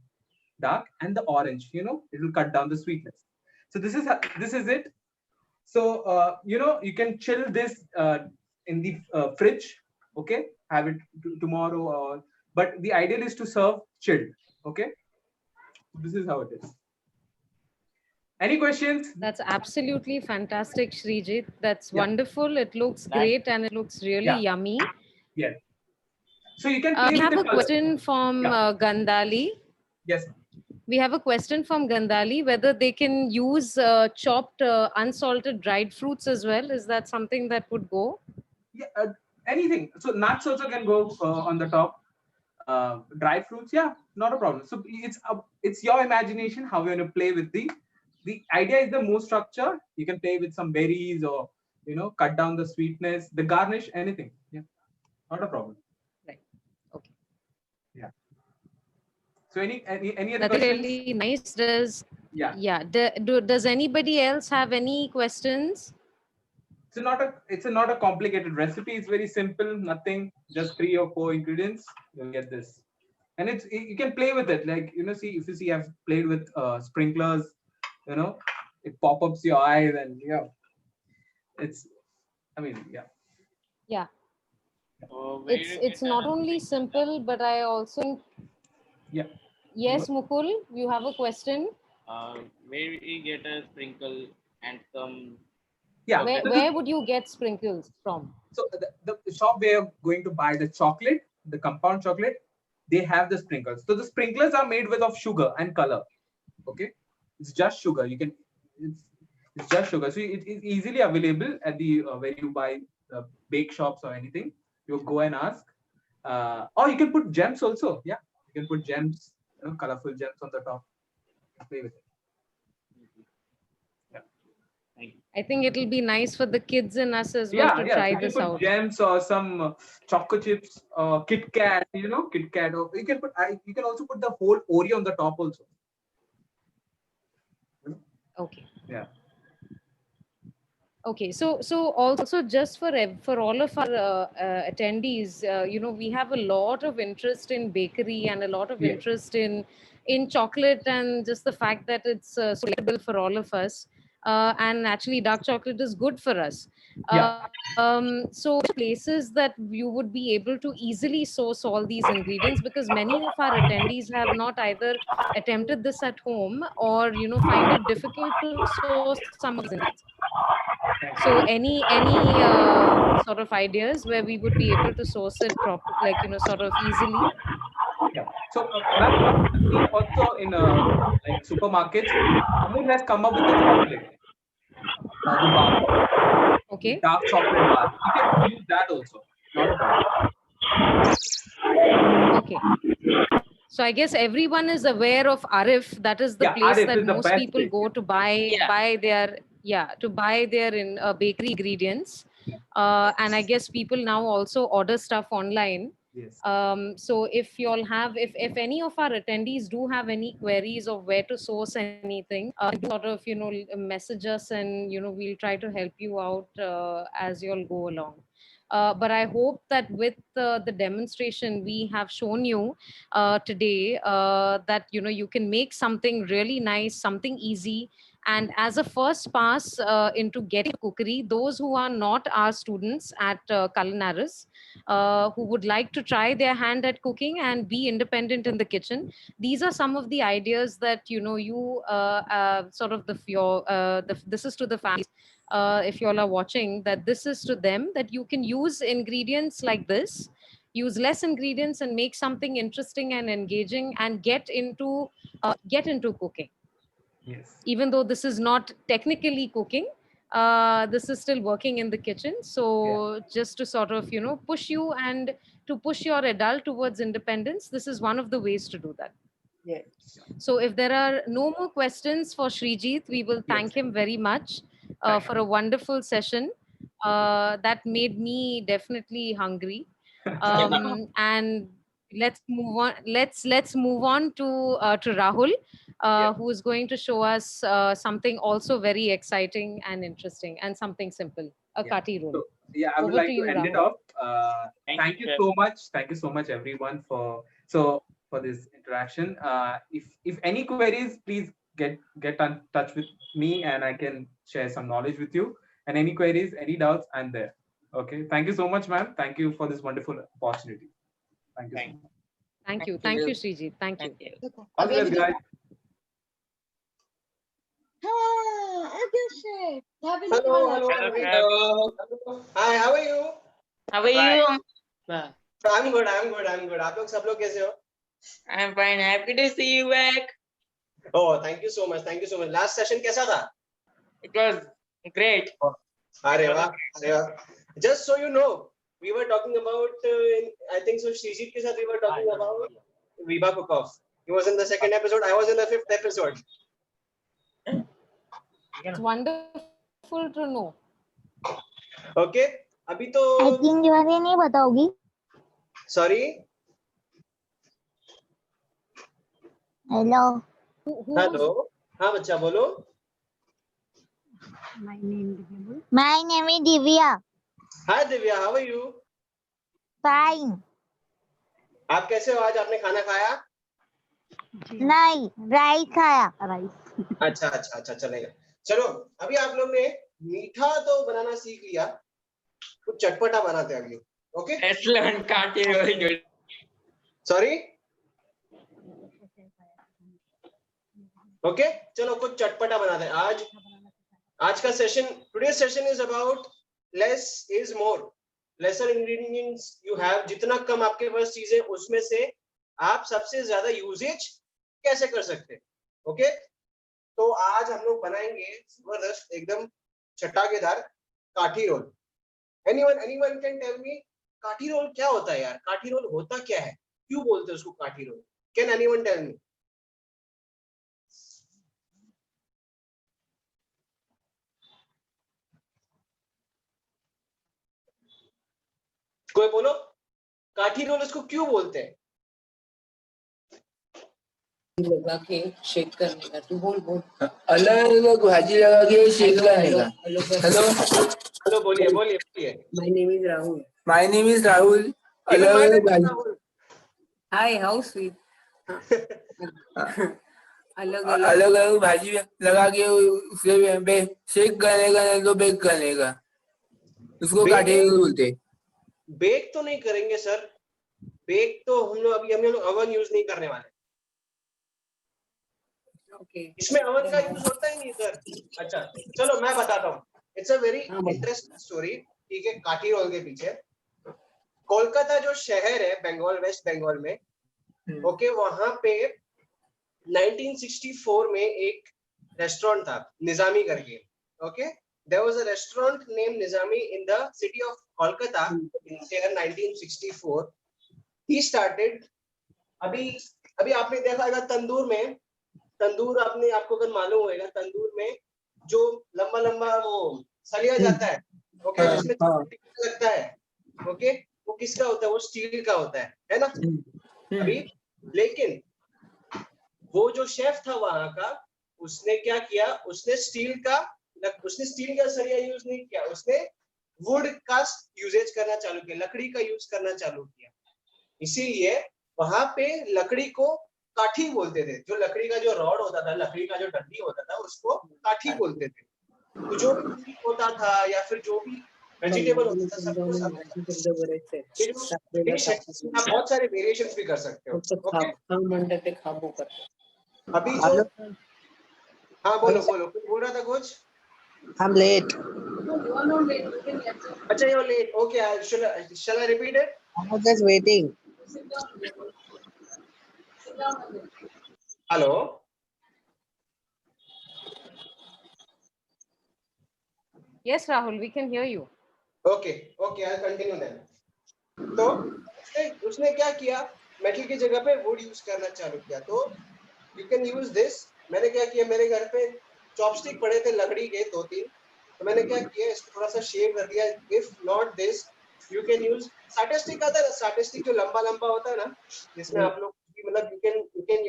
dark, and the orange, you know, it will cut down the sweetness. So this is it. So you know, you can chill this in the fridge. Okay, have it tomorrow, or but the ideal is to serve chilled. Okay, this is how it is. Any questions? That's absolutely fantastic, Srijit. That's Yeah. wonderful. It looks great and it looks really Yeah. yummy. Yes. So you can play We with have the a color. question from Yeah. Gandhali. Yes. We have a question from Gandhali whether they can use chopped unsalted dried fruits as well. Is that something that would go? Yeah. Anything. So nuts also can go on the top. Dry fruits, yeah, not a problem. So it's your imagination how you're going to play with the idea is the more structure. You can play with some berries, or you know, cut down the sweetness, the garnish, anything. Yeah, not a problem. Right. Okay. Yeah. So any other That's questions? really nice. Does Yeah. does anybody else have any questions? It's not a complicated recipe. It's very simple. Nothing. Just 3 or 4 ingredients. You'll get this. And you can play with it. Like, you know, see, if you see, I've played with sprinklers. You know, it pop-ups your eyes, and yeah, it's. I mean, yeah. Yeah. Where you It's get not a only simple, but I also. Yeah. Yes, Mukul, you have a question. where we get a sprinkle and some. Yeah. Where would you get sprinkles from? So the shop where you're going to buy the chocolate, the compound chocolate, they have the sprinkles. So the sprinklers are made with of sugar and color. Okay, it's just sugar. You can. It's just sugar. So it is easily available at the where you buy bake shops or anything. You go and ask. Or you can put gems also. Yeah, you can put gems, colorful gems on the top. Play with it. Thank you. I think it'll be nice for the kids and us as well Yeah, to yeah. try You can this put out. gems or some choco chips, Kit Kat. Kit Kat. Or you can put. You can also put the whole Oreo on the top also. Okay. Yeah. Okay, so also just for all of our attendees, we have a lot of interest in bakery and a lot of Yeah. interest in chocolate, and just the fact that it's so relatable for all of us. And actually, dark chocolate is good for us. Yeah. So places that you would be able to easily source all these ingredients, because many of our attendees have not either attempted this at home or find it difficult to source some of these ingredients. So any sort of ideas where we would be able to source it sort of easily? Yeah. So, ma'am, I've seen also in like supermarkets, Amul has come up with the chocolate, the bar, Okay. dark chocolate bar. You can use that also. Not a problem. Okay. So I guess everyone is aware of Arif. That is the Yeah, place Arif that is the most best people place. go to buy their in bakery ingredients. And I guess people now also order stuff online. Yes. So if you all have, if any of our attendees do have any queries of where to source anything, do sort of message us, and we'll try to help you out as you all go along. But I hope that with the demonstration we have shown you today, that you can make something really nice, something easy. And as a first pass into getting cookery, those who are not our students at Culinaris, who would like to try their hand at cooking and be independent in the kitchen, these are some of the ideas that sort of this is to the families. If you all are watching, that this is to them, that you can use ingredients like this, use less ingredients and make something interesting and engaging, and get into cooking. Yes. Even though this is not technically cooking, this is still working in the kitchen. So just to sort of push you and to push your adult towards independence, this is one of the ways to do that. Yes. So if there are no more questions for Srijit, we will thank him very much for a wonderful session that made me definitely hungry. And let's move on. Let's move on to Rahul, who is going to show us something also very exciting and interesting, and something simple, a kati roll. So, yeah, I would Over like to to you, end it Rahul. off. Thank you Chef. so much. Thank you so much, everyone, for this interaction. If any queries, please get in touch with me, and I can share some knowledge with you. And any queries, any doubts, I'm there. Okay. Thank you so much, ma'am. Thank you for this wonderful opportunity. Thank you so Thank much. Thank you, Srijit. Thank you. All the best, guys. Hello, hello. Hi, how are you? How are you? I'm good. आप लोग सब लोग कैसे हो? I'm fine. Happy to see you back. Oh, thank you so much. Last session कैसा था? It was great. अरे वाह. Just so you know, we were talking about, I think so, Srijit के साथ we were talking about Viva Cook-Off. He was in the second episode. I was in the 5th episode. It's wonderful to know. Okay. अभी तो. I think दीवारें नहीं बताओगी. Sorry. Hello. Hello. हाँ बच्चा बोलो. My name is Divya. Hi Divya, how are you? Fine. आप कैसे हो? आज आपने खाना खाया? नहीं, राइस खाया. अच्छा चलेगा. चलो अभी आप लोग ने मीठा तो बनाना सीख लिया, कुछ चटपटा बनाते हैं अभी. Okay. Excellent, Kati. Very good. Sorry. Okay चलो कुछ चटपटा बनाते हैं. आज का session, today's session is about less is more. Lesser ingredients you have. जितना कम आपके पास चीजें, उसमें से आप सबसे ज्यादा यूजेज कैसे कर सकते हैं. ओके. तो आज हम लोग बनाएंगे जबरदस्त एकदम चटाकेदार kathi roll. Anyone can tell me kathi roll क्या होता है यार? काठी रोल होता क्या है? क्यों बोलते हैं उसको kathi roll? Can anyone tell me? कोई बोलो, काठी रोल इसको क्यों बोलते हैं? लगा के शेक करने का। तू बोल बोल। अलग अलग भाजी लगा के शेक करने का। हेलो हेलो, बोलिए बोलिए बोलिए। My name is Rahul. My name is Rahul. Even अलग my अलग name is भाजी Rahul. Hi how sweet. अलग अलग अलग अलग भाजी लगा के उसे शेक करने का नहीं तो बेक करने का, उसको बेक काठी रोल बोलते हैं। बेक तो नहीं करेंगे सर, बेक तो हम लोग अवन यूज नहीं करने वाले। ओके। इसमें अवन का यूज होता ही नहीं सर। अच्छा चलो मैं बताता हूँ। It's a very interesting story. ठीक है, काठी रोल के पीछे कोलकाता जो शहर है बंगाल, वेस्ट बंगाल में, ओके, वहां पे 1964 में एक रेस्टोरेंट था निजामी करके। Okay, there was a restaurant named Nizami in the city of Kolkata in year 1964. He started, अभी आपने देखा होगा तंदूर में, तंदूर आपको अगर मालूम होगा, तंदूर में जो लंबा लंबा वो सलिया जाता है, ओके, जिसमें लगता है, ओके, वो किसका होता है? वो स्टील का होता है ना? अभी लेकिन वो जो शेफ था वहां का, उसने क्या किया? उसने स्टील का सरिया यूज नहीं किया, उसने वुड का यूजेज करना चालू किया, लकड़ी का यूज करना चालू किया। इसीलिए वहां पे लकड़ी को काठी बोलते थे। जो लकड़ी का जो रॉड होता था, लकड़ी का जो डंडी होता था, उसको काठी बोलते थे। तो जो भी होता था या फिर जो भी वेजिटेबल होता था, सब कुछ आप बहुत सारे वेरिएशंस भी कर सकते हो। ओके, अभी जो हाँ बोलो बोलो, कुछ बोल रहा था कुछ? I'm late. अच्छा you're late. Okay, shall I repeat it? I was just waiting. Hello. Yes, Rahul, we can hear you. Okay, I'll continue then. तो उसने क्या किया? मेटल की जगह पे वुड यूज करना चालू किया। तो you can use this. मैंने क्या किया, मेरे घर पे चॉपस्टिक पड़े थे लकड़ी के 2-3, तो मैंने क्या किया, इसको थोड़ा सा शेप कर दिया। If not this, you can use साटे स्टिक। आता है ना साटे स्टिक, जो लंबा लंबा होता है ना, जिसमें आप लोग मतलब you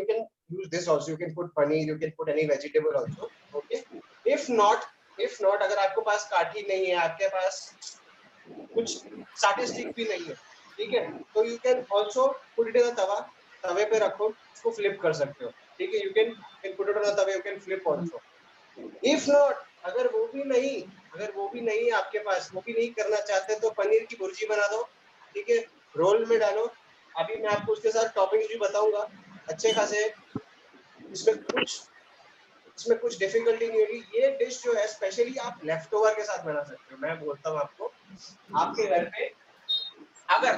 can use this also. You can put paneer, you can put any vegetable also. Okay, if not अगर आपके पास काठी नहीं है, आपके पास कुछ साटे स्टिक भी नहीं है, ठीक है, तो you can also put it in tawa, तवे पे रखो, उसको फ्लिप कर सकते हो। ठीक है, you can put it on तवे, you can flip also. If not, अगर वो भी नहीं आपके पास, वो भी नहीं करना चाहते, तो पनीर की भुर्जी बना दो। ठीक है, रोल में डालो। अभी मैं आपको उसके साथ टॉपिंग्स भी बताऊंगा अच्छे खासे। इसमें कुछ डिफिकल्टी नहीं होगी। ये डिश जो है स्पेशली आप लेफ्ट ओवर के साथ बना सकते हो। मैं बोलता हूँ आपको, आपके घर पे अगर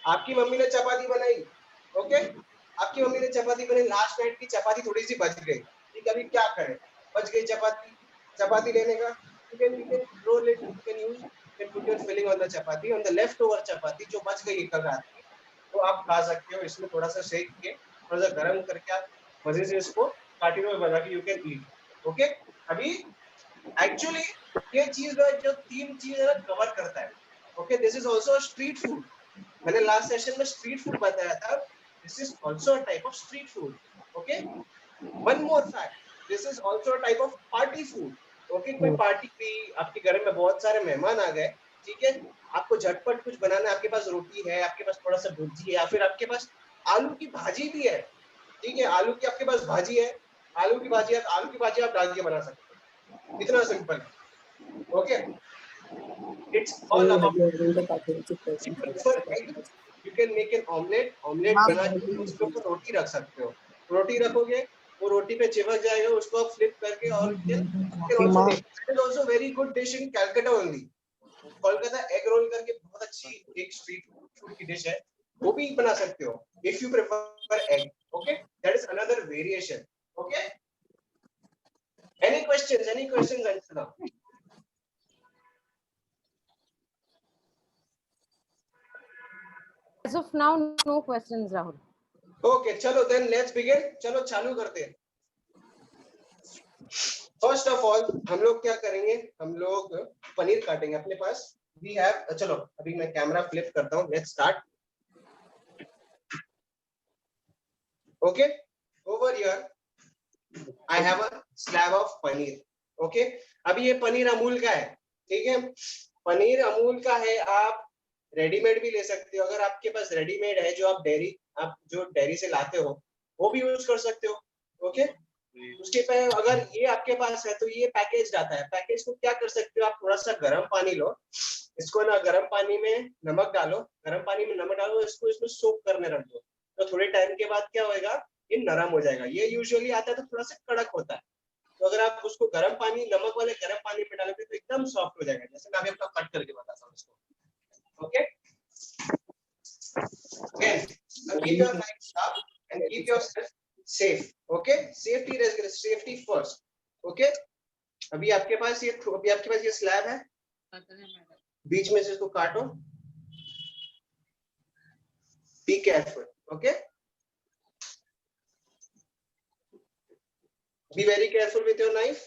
आपकी मम्मी ने चपाती बनाई, ओके, आपकी मम्मी ने चपाती बनाई, लास्ट नाइट की चपाती थोड़ी सी बच गई, ठीक है, अभी क्या करें? बच गई चपाती लेने का, you can roll it, you can use, you can put your filling on the chapati, on the leftover chapati जो बच गई कल रात की, तो आप खा सकते हो। इसमें थोड़ा सा सेक के, थोड़ा सा गर्म करके आप मजे से इसको काटी में बना के यू कैन ईट। ओके, अभी एक्चुअली ये चीज जो 3 चीज है ना कवर करता है। Okay, this is also street food. मैंने लास्ट सेशन में स्ट्रीट फूड बताया था, this is also a type of street food. Okay, one more fact, this is also a type of party food. Okay, कोई party भी, आपके घर में बहुत सारे मेहमान आ गए, ठीक है, आपको झटपट कुछ बनाना है, आपके पास रोटी है, आपके पास थोड़ा सा भुर्जी है, या फिर आपके पास आलू की भाजी भी है, ठीक है, आलू की आपके पास भाजी है, आलू की भाजी आप डाल के बना सकते हो। इतना सिंपल है। Okay, it's all about you can make an omelette बना के उसके ऊपर रोटी रख सकते हो। रोटी रखोगे, वो रोटी पे चिपक जाएगा, उसको आप फ्लिप करके, और it is also very good dish in Calcutta only. Kolkata egg roll करके बहुत अच्छी एक स्ट्रीट फूड की डिश है, वो भी बना सकते हो if you prefer egg. Okay, that is another variation. Okay, Any questions? Answer now. As of now, no questions, Rahul. Okay, चलो then let's begin. चलो चालू करते हैं. First of all, हम लोग क्या करेंगे? हम लोग पनीर काटेंगे अपने पास. We have, चलो अभी मैं कैमरा फ्लिप करता हूँ. Let's start. Okay, over here I have a slab of paneer. Okay, अभी ये पनीर अमूल का है, ठीक है? पनीर अमूल का है, आप रेडीमेड भी ले सकते हो. अगर आपके पास रेडीमेड है जो आप जो डेयरी से लाते हो वो भी यूज कर सकते हो. ओके, उसके पे अगर ये आपके पास है तो ये पैकेज आता है. पैकेज को क्या कर सकते हो आप, थोड़ा सा गर्म पानी लो, इसको ना गर्म पानी में नमक डालो, इसको इसमें सोक करने रख दो. तो थोड़े टाइम के बाद क्या होएगा, ये नरम हो जाएगा. ये यूजुअली आता है तो थोड़ा सा कड़क होता है. तो अगर आप उसको गर्म पानी, नमक वाले गर्म पानी में डालोगे तो एकदम सॉफ्ट हो जाएगा. जैसे मैं अभी आपको कट करके बताता हूँ इसको. Okay. Again, keep your mind sharp and keep yourself safe. Okay. Safety first. Okay. अभी आपके पास ये स्लैब है, बीच में से इसको काटो. Be careful. Okay. Be very careful with your knife.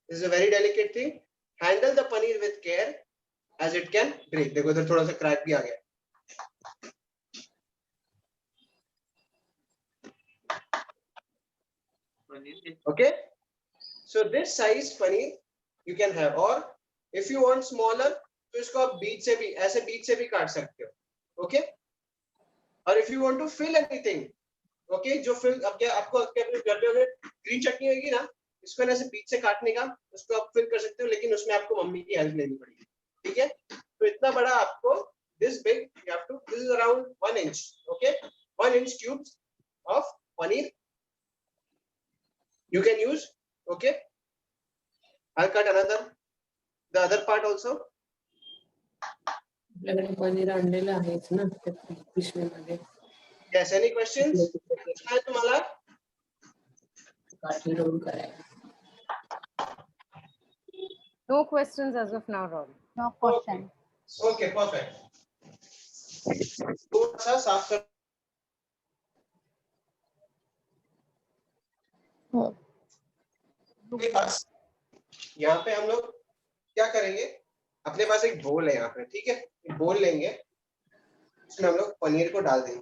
This is a very delicate thing. Handle the paneer with care as it can break. देखो इधर थोड़ा सा क्रैक भी आ गया. Okay, so this size paneer you can have, or if you want smaller तो इसको आप बीच से भी काट सकते हो. Okay, और if you want to fill anything, okay, जो fill आपको अपने घर पे अगर ग्रीन चटनी होगी ना, इसको ऐसे बीच से काटने का, उसको आप फिल कर सकते हो, लेकिन उसमें आपको मम्मी की हेल्प लेनी पड़ेगी. ठीक है, तो इतना बड़ा आपको this big you have to, this is around 1 inch. Okay, 1 inch cubes of paneer you can use. Okay, I'll cut the other part also. Paneer आणलेलं आहेच ना पिशवीमध्ये. Yes, any questions? तुम्हाला काठी रोल करायला. No questions as of now, Rahul. No question. Okay, perfect. थोड़ा सा साफ कर. यहाँ पे हम लोग क्या करेंगे, अपने पास एक बोल है यहाँ पे. ठीक है, एक बोल लेंगे, उसमें हम लोग पनीर को डाल देंगे.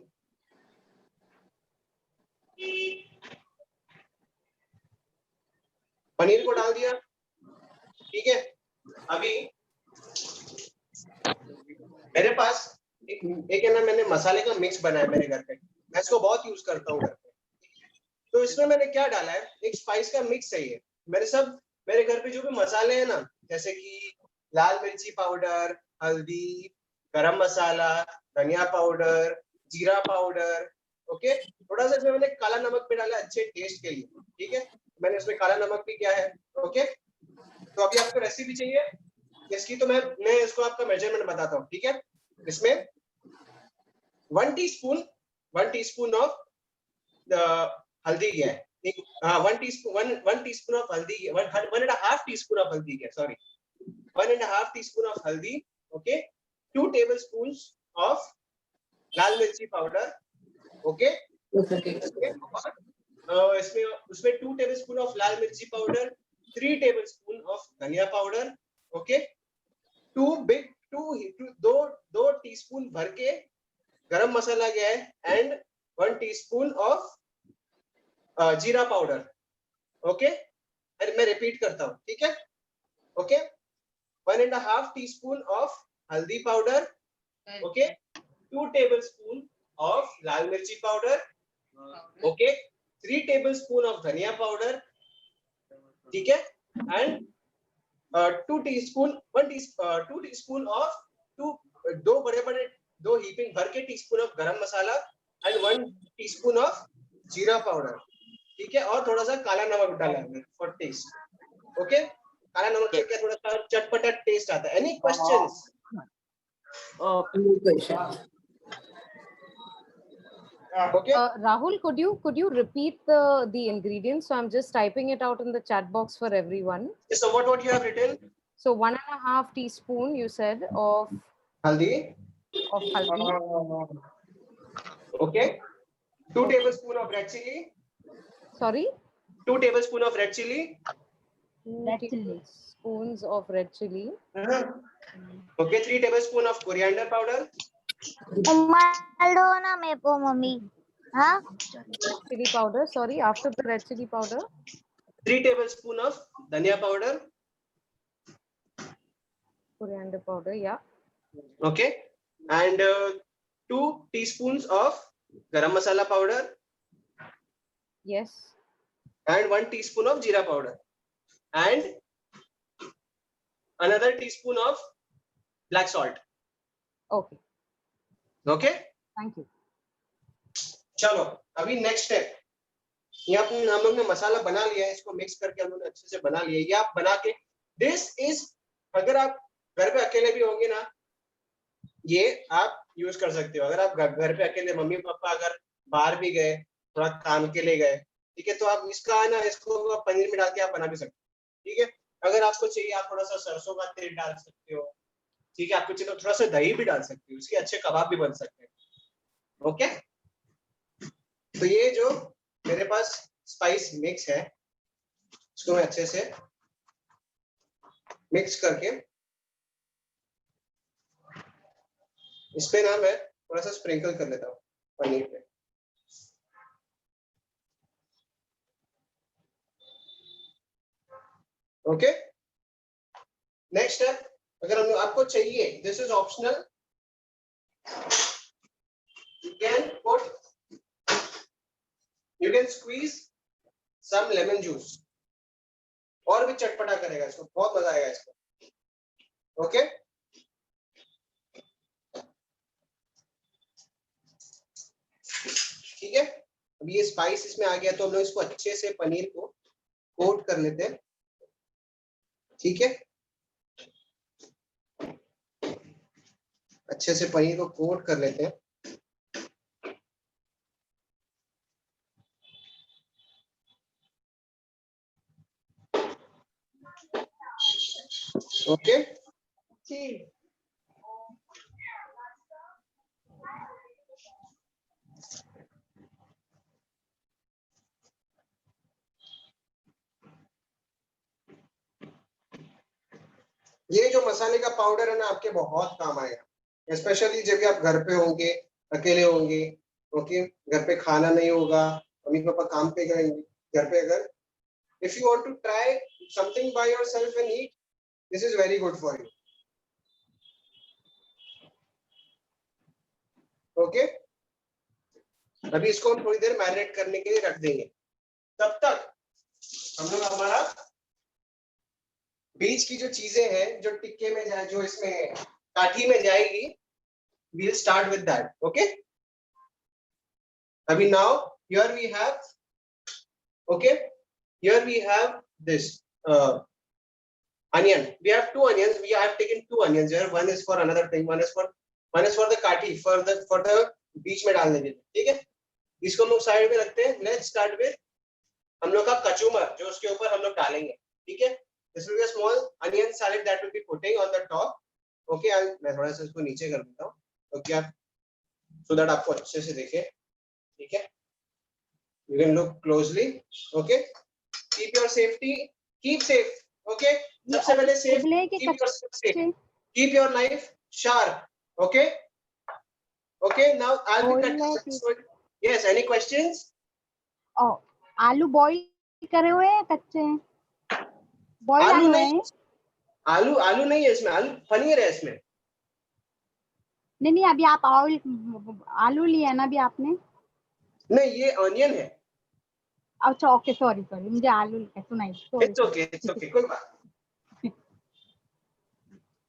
पनीर को डाल दिया. ठीक है, अभी मेरे पास एक है ना, मैंने मसाले का मिक्स बनाया मेरे घर पे. मैं इसको बहुत यूज करता हूँ घर पे. तो इसमें मैंने क्या डाला है, एक स्पाइस का मिक्स है ये. मेरे घर पे जो भी मसाले हैं ना, जैसे कि लाल मिर्ची पाउडर, हल्दी, गरम मसाला, धनिया पाउडर, जीरा पाउडर. ओके, थोड़ा सा इसमें मैंने काला नमक भी डाला अच्छे टेस्ट के लिए. ठीक है, मैंने इसमें काला नमक भी किया है. ओके, तो अभी आपको रेसिपी चाहिए इसकी, तो मैं इसको आपका मेजरमेंट बताता हूँ. ठीक है, इसमें 1 टीस्पून ऑफ हल्दी गया है. 1 टीस्पून ऑफ हल्दी, 1.5 टीस्पून ऑफ हल्दी गया, सॉरी, 1.5 टीस्पून ऑफ हल्दी. ओके, 2 टेबलस्पून्स ऑफ लाल मिर्ची पाउडर. ओके, इसमें उसमें 2 टेबलस्पून ऑफ लाल मिर्ची पाउडर, 3 टेबलस्पून ऑफ धनिया पाउडर. ओके, 2 टीस्पून भर के गरम मसाला गया है, एंड 1 टीस्पून ऑफ जीरा पाउडर. ओके, अरे मैं रिपीट करता हूँ. ठीक है, ओके, 1.5 टीस्पून ऑफ हल्दी पाउडर. ओके, 2 टेबलस्पून ऑफ लाल मिर्ची पाउडर. ओके, 3 टेबलस्पून ऑफ धनिया पाउडर. ठीक है, एंड 2 टीस्पून ऑफ 2 हीपिंग भर के टीस्पून ऑफ गरम मसाला, एंड 1 टीस्पून ऑफ जीरा पाउडर. ठीक है, और थोड़ा सा काला नमक डाला है फॉर टेस्ट. ओके, काला नमक से क्या थोड़ा सा चटपटा टेस्ट आता है. Any questions? Okay. Rahul, could you repeat the ingredients? So I'm just typing it out in the chat box for everyone. So what you have written? So 1.5 teaspoon you said of Haldi. haldi. Okay. 2 tablespoon of red chili. Sorry. 2 tablespoon of red chili. 2 tablespoons of red chili. Okay. 3 tablespoon of coriander powder. उमालो ना मेरे को mummy हाँ Chili powder. Sorry. After the red chili powder. 3 tablespoon of dhania powder. Coriander powder. Yeah. Okay. And 2 teaspoons of garam masala powder. Yes. And 1 teaspoon of jeera powder. And another teaspoon of black salt. Okay. Okay. Thank you. चलो अभी next step, ये हम लोग ने मसाला बना लिया है, इसको मिक्स करके हम लोग ने अच्छे से बना लिया है। ये आप बना के, दिस इज, अगर आप घर पे अकेले भी होंगे ना, ये आप यूज कर सकते हो। अगर आप घर पे अकेले, मम्मी पापा अगर बाहर भी गए, थोड़ा काम के लिए गए, ठीक है, तो आप इसका ना, इसको पनीर में डाल के आप बना भी सकते हो। ठीक है, अगर आपको चाहिए आप थोड़ा सा सरसों का तेल डाल सकते हो। ठीक है, आपको चाहिए तो थोड़ा सा दही भी डाल सकते हो, उसके अच्छे कबाब भी बन सकते हैं। ओके, तो ये जो मेरे पास स्पाइस मिक्स है, इसको मैं अच्छे से मिक्स करके, इस पे ना मैं थोड़ा सा स्प्रिंकल कर लेता हूँ पनीर पे। ओके, नेक्स्ट स्टेप, अगर हम आपको चाहिए, this is optional, you can put, you can squeeze some lemon juice, और भी चटपटा करेगा इसको, बहुत मजा आएगा इसको। ओके, ठीक है, अभी ये स्पाइस इसमें आ गया, तो हम लोग इसको अच्छे से पनीर को कोट कर लेते हैं। ठीक है, अच्छे से पनीर को कोट कर लेते हैं। ओके, ये जो मसाले का पाउडर है ना, आपके बहुत काम आएगा, स्पेशली जब भी आप घर पे होंगे, अकेले होंगे। ओके, घर पे खाना नहीं होगा, मम्मी पापा काम पे गएंगे, घर पे अगर, if you want to try something by yourself and eat, this is very good for you. Okay, अभी इसको हम थोड़ी देर मैरिनेट करने के लिए रख देंगे। तब तक हम लोग हमारा बीच की जो चीजें हैं, जो टिक्के में जाए, जो इसमें काठी में जाएगी, we'll start with that. Okay, अभी now here we have, okay, here we have this onion. We have 2 onions. We have taken 2 onions here. One is for another thing. One is for the काठी, for the बीच में डालने के लिए। ठीक है, इसको हम लोग साइड में रखते हैं। Let's start with हम लोग का कचूमर, जो उसके ऊपर हम लोग डालेंगे। ठीक है, this will be a small onion salad that will be putting on the top. Okay, मैं थोड़ा सा इसको नीचे कर देता हूँ, okay, आप, so that आपको अच्छे से दिखे। ठीक है, you can look closely. Okay, keep your safety, keep safe. Okay, सबसे पहले safe, keep yourself safe, keep your knife sharp. Okay, okay, now I'll be cutting. Yes, any questions? Oh, आलू boil करे हुए हैं, कच्चे हैं? बॉईल आलू आलू नहीं, हैं? आलू नहीं है इसमें, आलू पनीर है इसमें। नहीं, अभी आप आलू लिया ना अभी आपने? नहीं, ये ऑनियन है। अच्छा, ओके, सॉरी, मुझे आलू सुनाई। It's okay, कोई बात।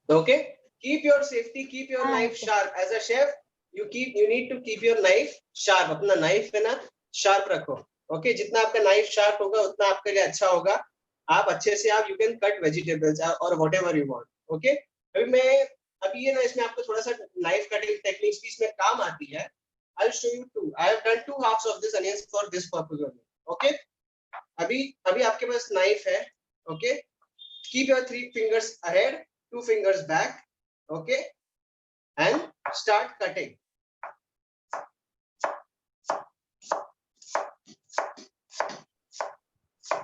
Okay, keep your safety, keep your knife sharp. As a chef, you need to keep your knife sharp. अपना knife है ना, sharp रखो। Okay, जितना आपका knife sharp होगा, उतना आपके लिए अच्छा होगा। आप अच्छे से you can cut vegetables or whatever you want. Okay, अभी ये ना, इसमें आपको थोड़ा सा knife cutting techniques की इसमें काम आती है। I'll show you two. I have done 2 halves of this onions for this purpose only. Okay. अभी आपके पास knife है. Okay. Keep your 3 fingers ahead, 2 fingers back. Okay. And start cutting.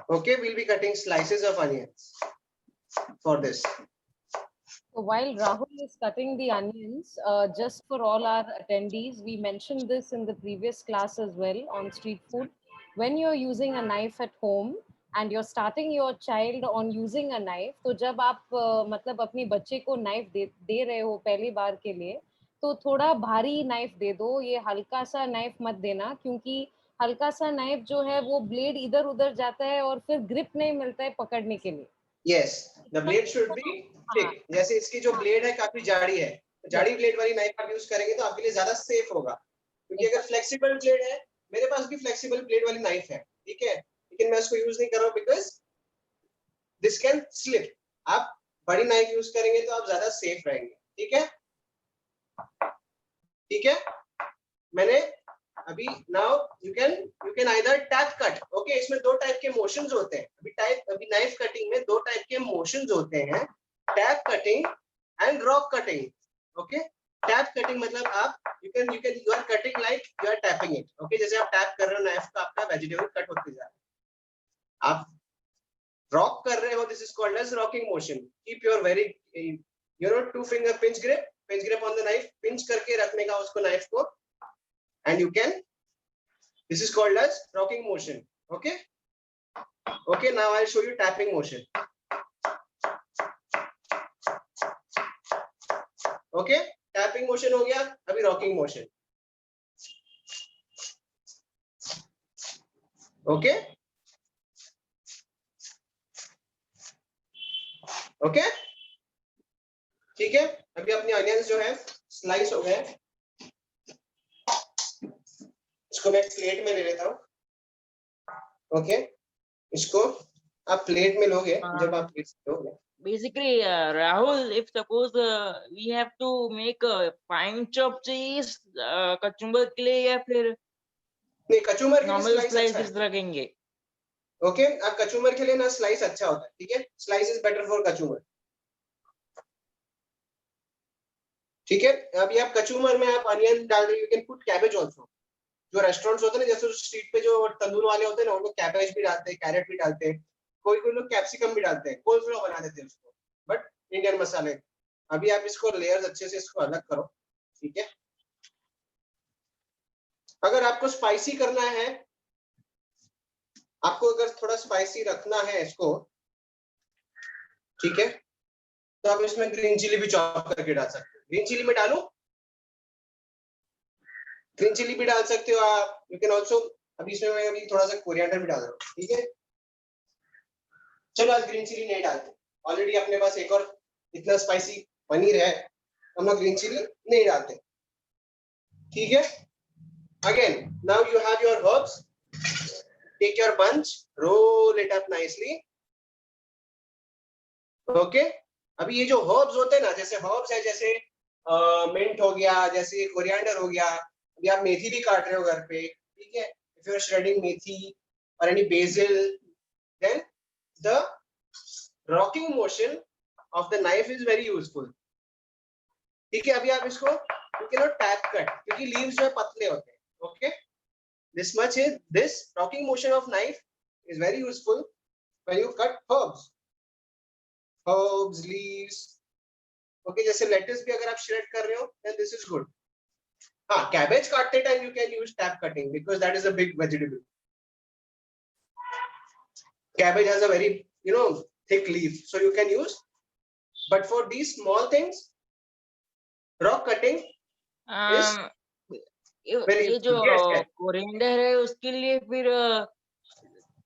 Okay, we'll be cutting slices of onions for this. So while Rahul is cutting the onions, just for all our attendees, we mentioned this in the previous class as well on street food. When you're using a knife at home and you're starting your child on using a knife, तो जब आप मतलब अपनी बच्चे को knife दे रहे हो पहली बार के लिए, तो थोड़ा भारी knife दे दो. ये हल्का सा knife मत देना, क्योंकि हल्का सा knife जो है वो blade इधर उधर जाता है और फिर grip नहीं मिलता है पकड़ने के लिए. Yes, the blade should be thick. जैसे इसकी जो blade है काफी जाड़ी है, जाड़ी blade वाली knife आप यूज करेंगे तो आपके लिए ज्यादा safe होगा. क्योंकि अगर flexible blade है, मेरे पास भी flexible blade वाली knife है, ठीक है, लेकिन मैं उसको यूज नहीं कर रहा हूँ because this can slip. आप बड़ी knife यूज करेंगे तो आप ज्यादा safe रहेंगे, ठीक है, ठीक है. मैंने अभी now you can either tap cut. Okay, इसमें 2 टाइप के motions होते हैं. अभी knife cutting में 2 टाइप के motions होते हैं, tap cutting and rock cutting. Okay, tap cutting मतलब आप you are cutting like you are tapping it. Okay, जैसे आप tap कर रहे हो knife का, आपका vegetable cut होते जा रहा है. आप rock कर रहे हो, this is called as rocking motion. Keep your very 2 finger pinch grip on the knife, pinch करके रखने का उसको knife को. And you can, this is called as rocking motion. Okay. Okay, now I'll show you tapping motion. Okay, tapping motion हो गया, अभी rocking motion. Okay. Okay. ठीक है, अभी अपने onions जो है slice हो गए. इसको मैं प्लेट में ले लेता हूँ. ओके, इसको आप प्लेट में लोगे जब आप लोगे. Basically, Rahul, if suppose we have to make a fine chop cheese, kachumber के लिए या फिर नहीं, कचुम्बर के normal लिए slices रखेंगे. ओके, आप कचुम्बर के लिए ना स्लाइस अच्छा होता है, ठीक है, slice is better for kachumber. ठीक है, अभी आप कचुम्बर में आप अनियन डाल रहे हो, you can put cabbage also. जो रेस्टोरेंट्स होते हैं ना, जैसे स्ट्रीट पे जो तंदूर वाले होते हैं ना, वो लोग कैबेज भी डालते हैं, कैरेट भी डालते हैं, कोई लोग कैप्सिकम भी डालते हैं, कोलस्लॉ बना देते हैं उसको. बट इंडियन मसाले. अभी आप इसको लेयर्स अच्छे से इसको अलग करो, ठीक है. अगर आपको स्पाइसी करना है, आपको अगर थोड़ा स्पाइसी रखना है इसको, ठीक है, तो आप इसमें ग्रीन चिली भी चॉप करके डाल सकते हो. ग्रीन चिली में डालो, ग्रीन चिली भी डाल सकते हो आप. यू कैन ऑल्सो, अभी इसमें मैं अभी थोड़ा सा कोरिएंडर भी डाल रहा हूँ, ठीक है. चलो आज ग्रीन चिली नहीं डालते, ऑलरेडी अपने पास एक और इतना स्पाइसी पनीर है, हम लोग ग्रीन चिली नहीं डालते, ठीक है. Again, now you have your herbs, take your bunch, roll it up nicely. Okay, अभी ये जो हर्ब्स होते हैं ना, जैसे हर्ब्स है, जैसे मिंट हो गया, जैसे कोरिएंडर हो गया, अभी आप मेथी भी काट रहे हो घर पे, ठीक है. If you are shredding methi और any basil, then the rocking motion of the knife is very useful, ठीक है. अभी आप इसको you can not tap cut, क्योंकि लीव्स जो है पतले होते हैं. Okay, this much is this rocking motion of knife is very useful when you cut herbs, leaves. Okay, जैसे लेटस भी अगर आप श्रेड कर रहे हो, then this is good. हाँ, कैबेज काटते time you can use tap cutting because that is a big vegetable. Cabbage has a very, thick leaf, so you can use. But for these small things, rock cutting is very ये जो yes. Coriander है उसके लिए फिर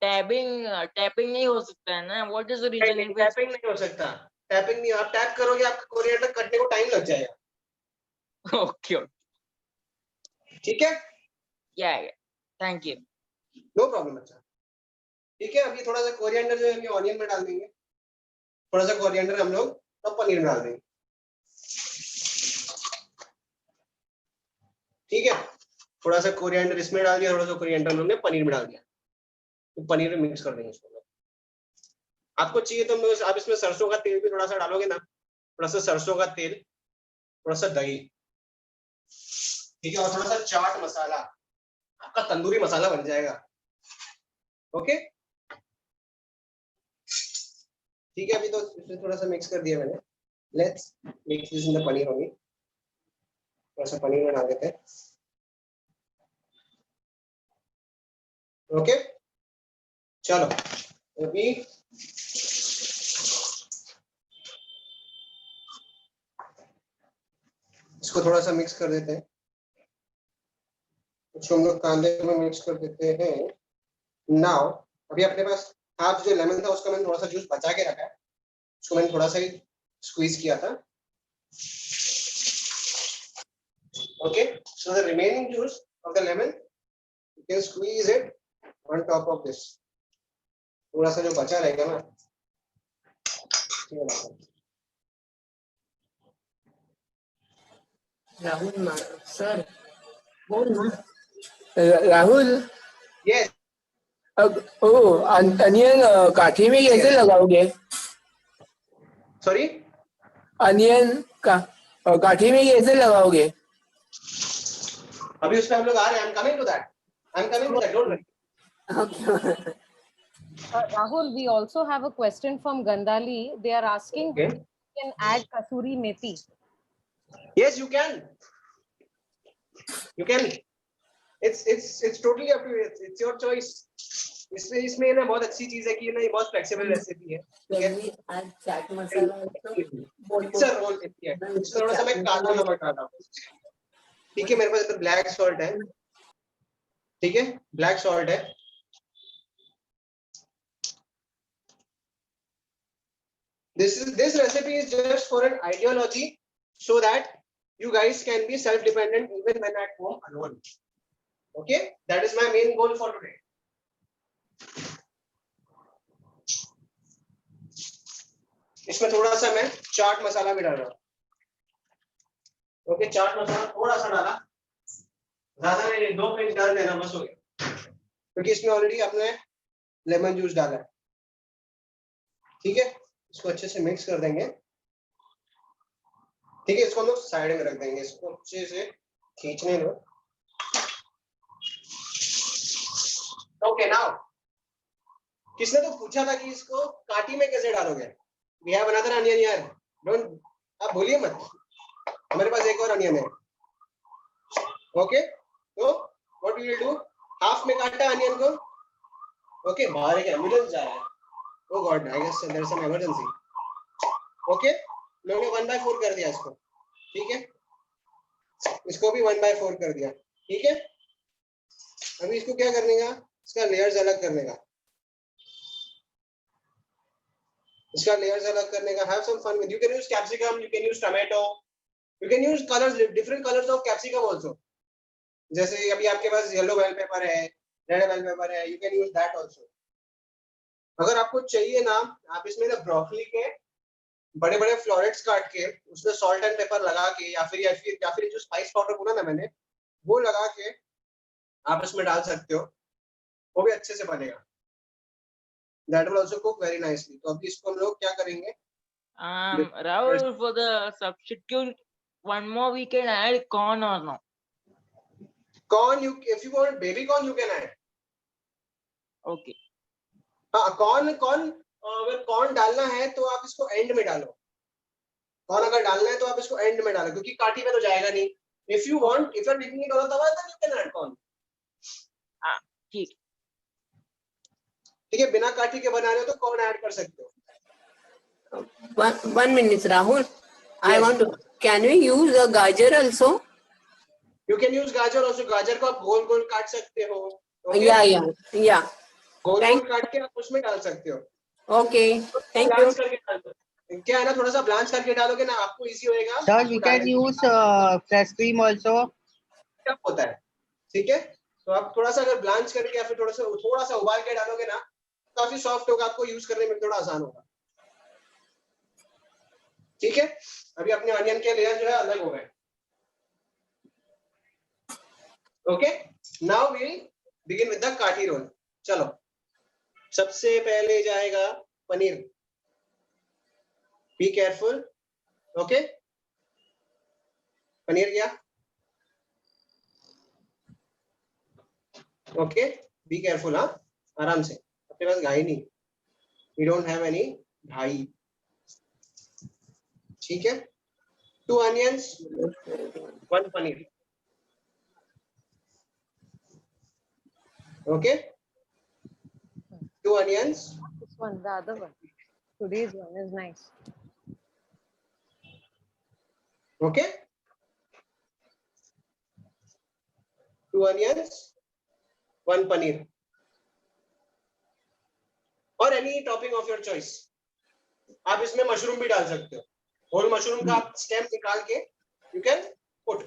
tapping नहीं हो सकता है ना. What is the reason? Tapping नहीं हो सकता. टैपिंग नहीं, आप टैप करोगे आपका कोरिएंडर कटने को टाइम लग जाएगा. ओके, ठीक है, या थैंक यू, नो प्रॉब्लम. अच्छा, ठीक है. अभी थोड़ा सा कोरिएंडर जो है हम ऑनियन में डाल देंगे, थोड़ा सा कोरिएंडर हम लोग तो पनीर में डाल देंगे, ठीक है. थोड़ा सा कोरिएंडर इसमें डाल दिया, थोड़ा सा कोरिएंडर हमने पनीर में डाल दिया, तो पनीर में मिक्स कर देंगे इसको। आपको चाहिए तो आप इसमें सरसों का तेल भी थोड़ा सा डालोगे ना, थोड़ा सा सरसों का तेल, थोड़ा सा दही, ठीक है, और थोड़ा सा चाट मसाला, आपका तंदूरी मसाला बन जाएगा। ओके ठीक है, अभी तो इसमें थोड़ा सा मिक्स कर दिया मैंने। Let's mix this in the paneer होगी, थोड़ा सा पनीर में डाल देते हैं। ओके चलो अभी इसको थोड़ा सा मिक्स कर देते हैं, इसको हम लोग कांदे में मिक्स कर देते हैं। नाउ अभी अपने पास हाफ जो लेमन था उसका मैंने थोड़ा सा जूस बचा के रखा है, उसको मैंने थोड़ा सा ही स्क्वीज किया था। Okay so the remaining juice of the lemon you can squeeze it on top of this, थोड़ा सा जो बचा रहेगा ना, राहुल सर बोल ना। राहुल यस अनियन काठी में कैसे लगाओगे? सॉरी अनियन का काठी में कैसे लगाओगे? अभी उसमें हम लोग आ रहे हैं, I am coming to that, don't worry. Rahul, we also have a question from Gandhali. They are asking Okay. if you can add kasuri methi. Yes, you can. You can. It's totally up to you. It's your choice. इसमें ना बहुत अच्छी चीज है कि ना ये बहुत फ्लेक्सिबल रेसिपी है। आज chaat masala It's a roll है। इसमें थोड़ा सा मैं काला नमक डालता हूँ। ठीक है, मेरे पास इधर ब्लैक सॉल्ट है। ठीक है, ब्लैक सॉल्ट है। This recipe is just for an ideology, so that you guys can be self-dependent even when at home alone. Okay, that is my main goal for today. इसमें थोड़ा सा मैं चाट मसाला भी डाल रहा हूँ। ओके, चाट मसाला थोड़ा सा डाला, ज्यादा नहीं, 2 पिंच डाल देना बस हो गया, क्योंकि इसमें ऑलरेडी आपने लेमन जूस डाला है। ठीक है, इसको अच्छे से मिक्स कर देंगे। ठीक है, इसको हम लोग साइड में रख देंगे, इसको अच्छे से खींचने दो। ओके नाउ किसने तो पूछा था कि इसको काटी में कैसे डालोगे? We have another onion here. Don't, आप भूलिए मत, हमारे पास एक और अनियन है। ओके तो what we will do, half में काटा अनियन को। ओके, बाहर एक एम्बुलेंस जा रहा है। Oh God, I guess there is some emergency. Okay, मैंने 1/4 कर दिया इसको। ठीक है, इसको भी 1/4 कर दिया। ठीक है, अभी इसको क्या करने का, इसका लेयर्स अलग करने का, इसका लेयर्स अलग करने का। Have some fun with, you can use capsicum, you can use tomato, you can use colors, different colors of capsicum also. जैसे अभी आपके पास येलो बेल पेपर है, रेड बेल पेपर है, you can use that also. अगर आपको चाहिए ना, आप इसमें ना ब्रोकली के बड़े बड़े फ्लोरेट्स काट के उसमें सॉल्ट एंड पेपर लगा के, या फिर जो स्पाइस पाउडर बोला ना मैंने, वो लगा के आप इसमें डाल सकते हो, वो भी अच्छे से बनेगा। That will also cook very nicely. तो अभी इसको हम लोग क्या करेंगे? Rahul, for the substitute, one more we can add corn or no? Corn, if you want baby corn, you can add. Okay. हाँ, corn अगर corn डालना है तो आप इसको end में डालो। corn अगर डालना है तो आप इसको end में डालो, क्योंकि काठी में तो जाएगा नहीं। If you want, if you are making it on the tawa, then you can add corn. हाँ, ठीक है, बिना काठी के बना रहे हो तो corn ऐड कर सकते हो। one minute Rahul, I want to, can we use a gajar also? You can use गाजर also, गाजर को आप गोल गोल काट सकते हो। Yeah गोल गोल काट के आप उसमें डाल सकते हो। Okay, thank you. ब्लांच करके डाल दो, क्या है ना, थोड़ा सा ब्लांच करके डालोगे ना, आपको इजी होएगा। Sir, we can use fresh cream also. क्या होता है, ठीक है, तो आप थोड़ा सा अगर ब्लांच करके या फिर थोड़ा सा उबाल के डालोगे ना, काफी सॉफ्ट होगा, आपको यूज करने में थोड़ा आसान होगा। ठीक है, अभी अपने अनियन के लेयर जो है अलग हो गए। Okay, now we begin with the kathi roll. चलो, सबसे पहले जाएगा paneer. Be careful. Okay, paneer गया। Okay, be careful. हाँ, आराम से, अपने पास घाई नहीं, वी डोंट हैव एनी घाई, ठीक है। 2 onions, 1 paneer। Okay, 2 onions। This one, the other one. Today's one is nice. Okay, 2 onions, 1 paneer, और any topping of your choice. आप इसमें मशरूम भी डाल सकते हो, होल मशरूम का आप स्टेम निकाल के यू कैन पुट,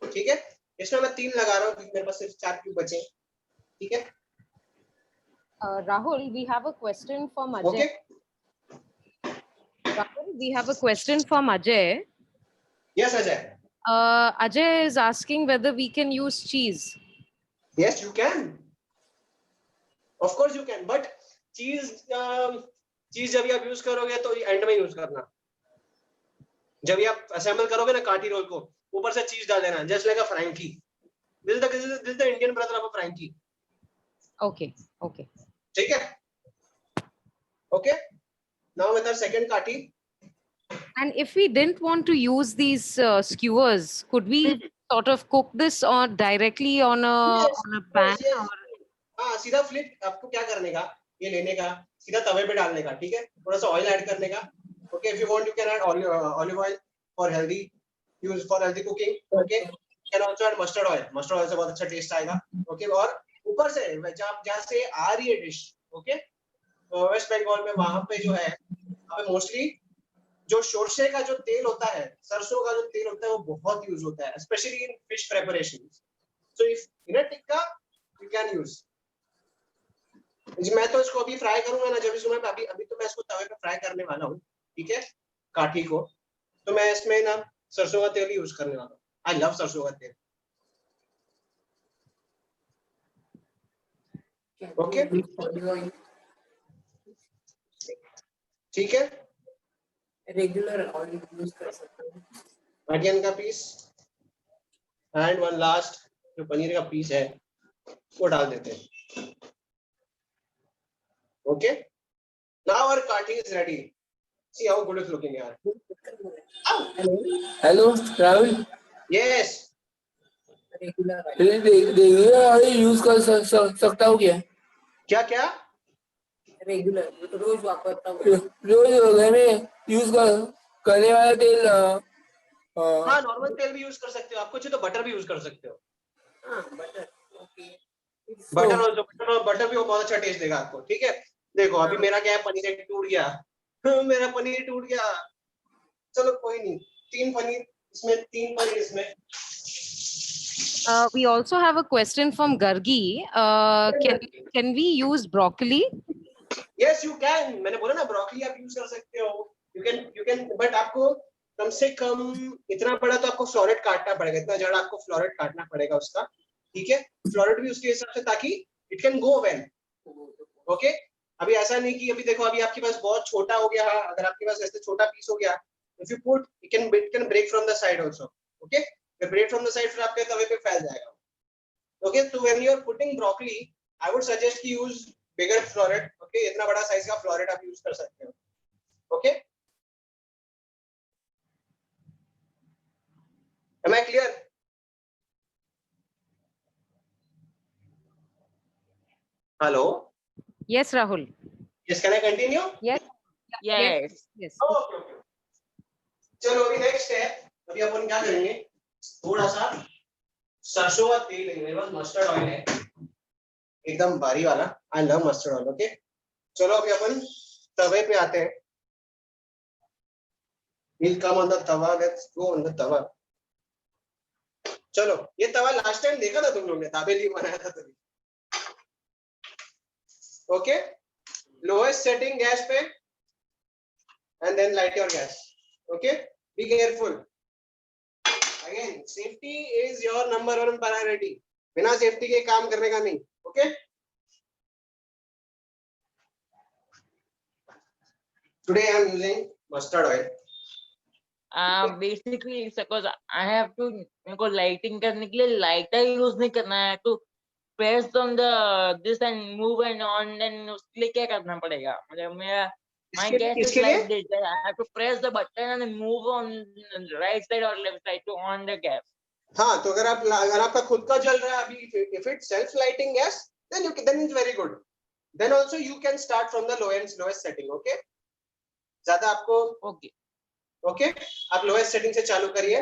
ठीक है। इसमें मैं 3 लगा रहा हूँ क्योंकि मेरे पास सिर्फ 4 क्यूब बचे, ठीक है। Rahul, we have a question from Ajay. Okay, Rahul, we have a question from Ajay. yes Ajay, Ajay is asking whether we can use cheese. yes you can, of course you can, but चीज जब भी आप use करोगे तो and में use करना। जब भी आप असेंबल करोगे ना काठी रोल को, ऊपर से चीज डाल देना, just like a frankie. This is the Indian brother of a frankie. Okay, okay. ठीक है, okay. Now with the second kathi. And if we didn't want to use these skewers, could we sort of cook this or directly on a pan? yes, Or... हाँ, सीधा flip आपको क्या करने का, ये लेने का, सीधा तवे पे डालने का, ठीक है। थोड़ा सा ऑयल ऐड करने का। Okay, if you want you can add olive oil for healthy use, for healthy cooking. Okay, can also add mustard oil, mustard oil से बहुत अच्छा टेस्ट आएगा। ओके, और ऊपर से जहाँ से आ रही है डिश, ओके, वेस्ट बंगाल में वहां पे जो है, वहां पे मोस्टली जो शोरशे का जो तेल होता है, सरसों का जो तेल होता है, वो बहुत यूज होता है, specially in fish preparation. So if in a tikka you can use. मैं तो इसको अभी फ्राई करूंगा ना, जब इसको मैं अभी तो मैं इसको तवे पे फ्राई करने वाला हूँ, ठीक है, काठी को। तो मैं इसमें ना सरसों का तेल यूज करने वाला हूँ। आई लव सरसों का तेल। ओके, ठीक है। रेगुलर ऑयल यूज कर सकते हैं। अनियन का पीस एंड वन लास्ट जो पनीर का पीस है वो डाल देते हैं। Okay, now our kathi is ready. See how good is looking यार। Hello Rahul, yes, regular oil use कर सकता हूँ क्या? क्या क्या? रेगुलर रोज वापरता हूँ, रोज घर में यूज करने वाला तेल। हाँ, नॉर्मल तेल भी यूज कर सकते हो, आपको चाहिए तो बटर भी यूज कर सकते हो। हाँ बटर, ओके, बटर और बटर भी वो बहुत अच्छा टेस्ट देगा आपको, ठीक है। देखो अभी मेरा क्या है, पनीर टूट गया। मेरा पनीर टूट गया, चलो कोई नहीं, 3 पनीर इसमें, 3 पनीर इसमें। We also have a question from Gargi. Can we use broccoli? Yes, you can. मैंने बोला ना, ब्रोकली आप यूज कर सकते हो। You can, बट आपको कम से कम इतना बड़ा तो आपको फ्लोरेट काटना पड़ेगा, इतना जड़ा आपको फ्लोरेट काटना पड़ेगा उसका, ठीक है। फ्लोरेट भी उसके हिसाब से, ताकि it can go well. Okay, अभी ऐसा नहीं कि अभी देखो अभी आपके पास बहुत छोटा हो गया, अगर आपके पास ऐसे छोटा पीस हो गया, if you put it can break from the side also. Okay, break from the side फिर आपके तवे पे फैल जाएगा। ओके, तो when you are putting broccoli, I would suggest कि यूज बिगर फ्लोरेट। ओके, इतना बड़ा साइज का फ्लोरेट आप यूज कर सकते हो। Okay, am I clear? Hello? Yes, Rahul. Yes, can I continue? Yes. Yes. Yes. Okay, okay. चलो अभी नेक्स्ट है, अभी अपन क्या करेंगे, थोड़ा सा सरसों का तेल लेंगे। मेरे पास मस्टर्ड ऑयल है, एकदम भारी वाला। I love mustard oil. Okay, चलो अभी अपन तवे पे आते हैं। We'll come on the tawa. Let's go on the tawa. चलो, ये तवा लास्ट टाइम देखा था तुम लोग ने, दाबेली बनाया था तभी। ओके, लोएस्ट सेटिंग गैस पे and then light your gas. Okay, be careful. Again, safety is your number 1 priority. बिना सेफ्टी के काम करने का नहीं. Okay. Today I am using mustard oil. Basically suppose I have to, मेरे को lighting करने के लिए लाइटर यूज नहीं करना है, तो press on the this and move and on, then उसके लिए क्या करना पड़ेगा? मतलब मेरा my gas is like this, I have to press the button and move on right side or left side to on the gas. हाँ, तो अगर आपका खुद का जल रहा है अभी, if it's self lighting gas, then it's very good. Then also you can start from the lowest setting. Okay. ज्यादा आपको ओके आप लोएस्ट सेटिंग से चालू करिए.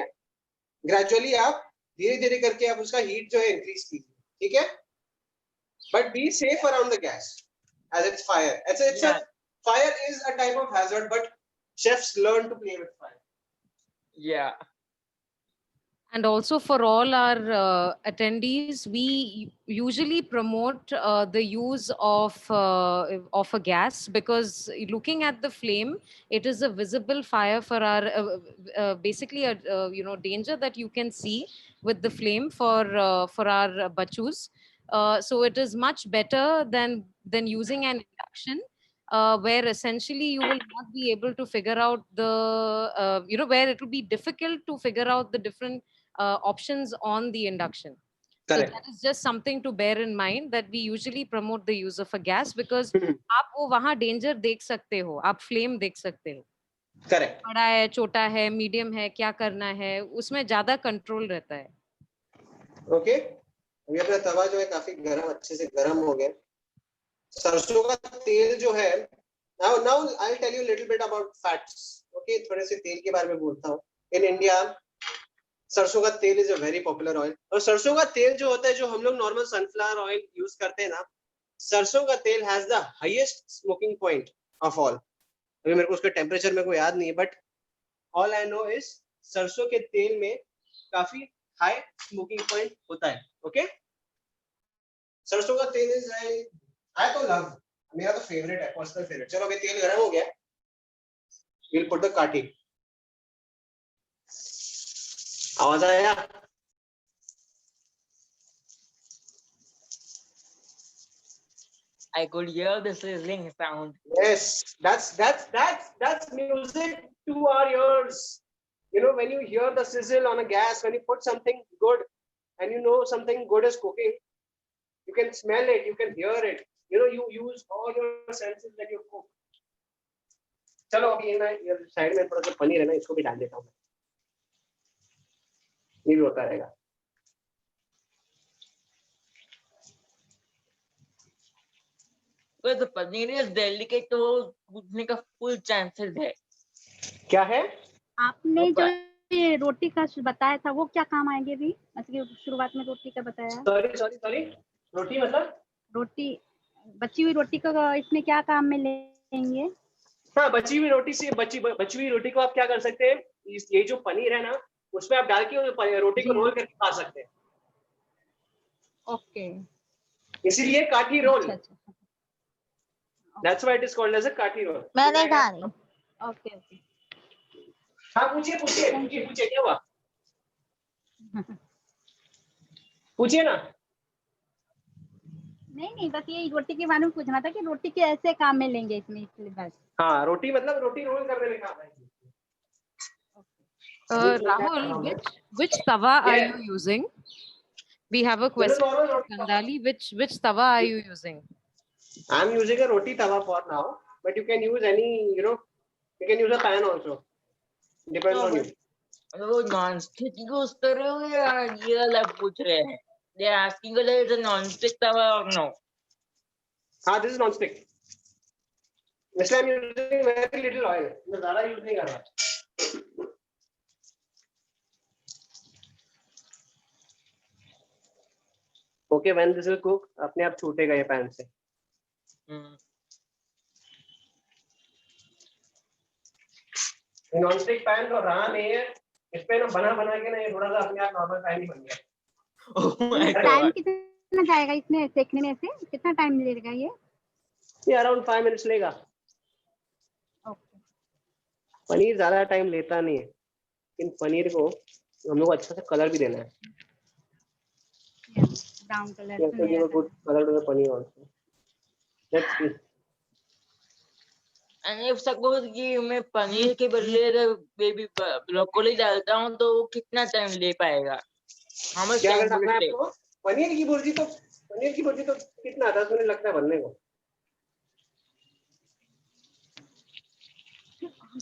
ग्रेजुअली आप धीरे धीरे करके आप उसका हीट जो है इंक्रीज कीजिए. ठीक है. But be safe around the gas as it's fire. it's a fire is a type of hazard, but chefs learn to play with fire. Yeah. And also for all our attendees, we usually promote the use of a gas, because looking at the flame, it is a visible fire for our basically a danger that you can see with the flame for our bachus. So it is much better than using an induction. Where essentially you will not be able to figure out the where it will be difficult to figure out the different options on the induction. Correct. So that is just something to bear in mind, that we usually promote the use of a gas, because आप वो वहाँ danger देख सकते हो, आप flame देख सकते हो. Correct. बड़ा है, छोटा है, medium है, क्या करना है, उसमें ज़्यादा control रहता है. Okay. अभी अपना तवा जो है काफी गरम, अच्छे से गरम हो गया. सरसों का तेल जो है, now I'll tell you a little bit about fats. Okay, थोड़े से तेल के बारे में बोलता हूँ. In India, सरसों का तेल is a very popular oil. और सरसों का तेल जो होता है, जो हम लोग नॉर्मल सनफ्लावर ऑयल यूज करते हैं ना, सरसों का तेल has the highest smoking point of all. अभी मेरे को उसका टेम्परेचर मेरे को याद नहीं है, but all I know is सरसों के तेल में काफी हाई स्मोकिंग पॉइंट होता है. ओके. सरसों का तेल इज आई तो लव, मेरा तो फेवरेट है, पर्सनल फेवरेट. चलो अभी तेल गर्म हो गया, we'll put the काठी. आवाज आया? I could hear the sizzling sound. Yes, that's music to our ears. You know, when you hear the sizzle on a gas, when you put something good and you know something good is cooking, you can smell it, you can hear it. You know, you use all your senses when you cook. चलो अभी ना ये side में थोड़ा सा पनीर है ना, इसको भी डाल देता हूँ. ये भी होता रहेगा. Because the paneer is delicate, तो टूटने का full chances है. क्या है? आपने जो ये रोटी का बताया था, वो क्या काम आएंगे भी? मतलब शुरुआत में रोटी का बताया. सॉरी रोटी मतलब रोटी, बची हुई रोटी का इसमें क्या काम में लेंगे? हाँ, बची हुई रोटी से बची हुई रोटी को आप क्या कर सकते हैं, ये जो पनीर है ना, उसमें आप डाल के रोटी को रोल करके खा सकते हैं. ओके. इसीलिए kathi roll. That's why it is called as a kathi roll. मैंने खा ली. Okay okay. हाँ, पूछिए क्या हुआ? पूछिए ना. नहीं, बस ये रोटी के बारे में पूछना था कि रोटी के ऐसे काम में लेंगे इसमें, इसलिए बस. हाँ, रोटी मतलब रोटी रोल करने में काम आएगी. Rahul, which tawa are you using? We have a question. Kandali, which tawa are you using? I'm using a roti tawa for now, but you can use any, you can use a pan also. Depends on you. वो non-stick use कर रहे हो या ये अलग पूछ रहे हैं? They are asking whether it's a non-stick tawa or no. हाँ, this is non-stick. इसलिए I'm using very little oil. मैं ज़्यादा use नहीं कर रहा. Okay, when this will cook, अपने आप छूटेगा ये पैन से. नॉनस्टिक पैन तो रहा नहीं है, इस पे ना बना के ना ये थोड़ा सा अपने आप नॉर्मल पैन ही बन गया. टाइम कितना जाएगा इसमें सेकने में? से कितना टाइम लेगा ये? अराउंड 5 मिनट्स लेगा. ओके. पनीर ज्यादा टाइम लेता नहीं है, लेकिन पनीर को हम लोग अच्छा सा कलर भी देना है. ब्राउन कलर Yes, तो so नहीं give a आता good color to the paneer also. Let's see. And if suppose कि मैं पनीर के बदले अगर बेबी ब्रोकोली डालता हूँ तो वो कितना टाइम ले पाएगा? How much क्या time करना will है it take? आपको? पनीर की भुर्जी तो कितना 10 मिनट लगता है बनने को.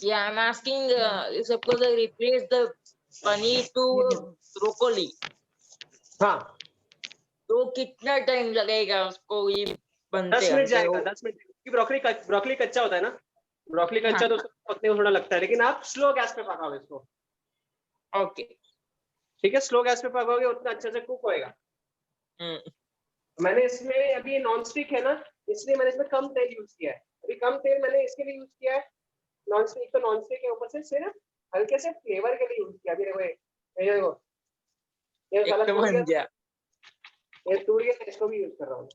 Yeah, I'm asking if suppose I replace the paneer to broccoli, हाँ, तो कितना टाइम लगेगा उसको ये 10 बनते मिनट हैं? जाएगा, 10 मिनट. क्योंकि ब्रोकली कच्चा होता है ना. ब्रोकली कच्चा तो उसको पकने में थोड़ा लगता है, लेकिन आप स्लो गैस पे पकाओ इसको. ओके. ठीक है, स्लो गैस पे पकाओगे उतना अच्छे से कुक होएगा. मैंने इसमें अभी नॉन स्टिक है ना, इसलिए मैंने इसमें कम तेल यूज किया है. अभी कम तेल मैंने इसके लिए यूज किया है. नॉन स्टिक तो नॉन स्टिक के ऊपर से सिर्फ हल्के से फ्लेवर के लिए यूज किया. अभी देखो ये देखो, ये साला एकदम बन गया. ये टूट गया, इसको भी यूज कर रहा हूँ.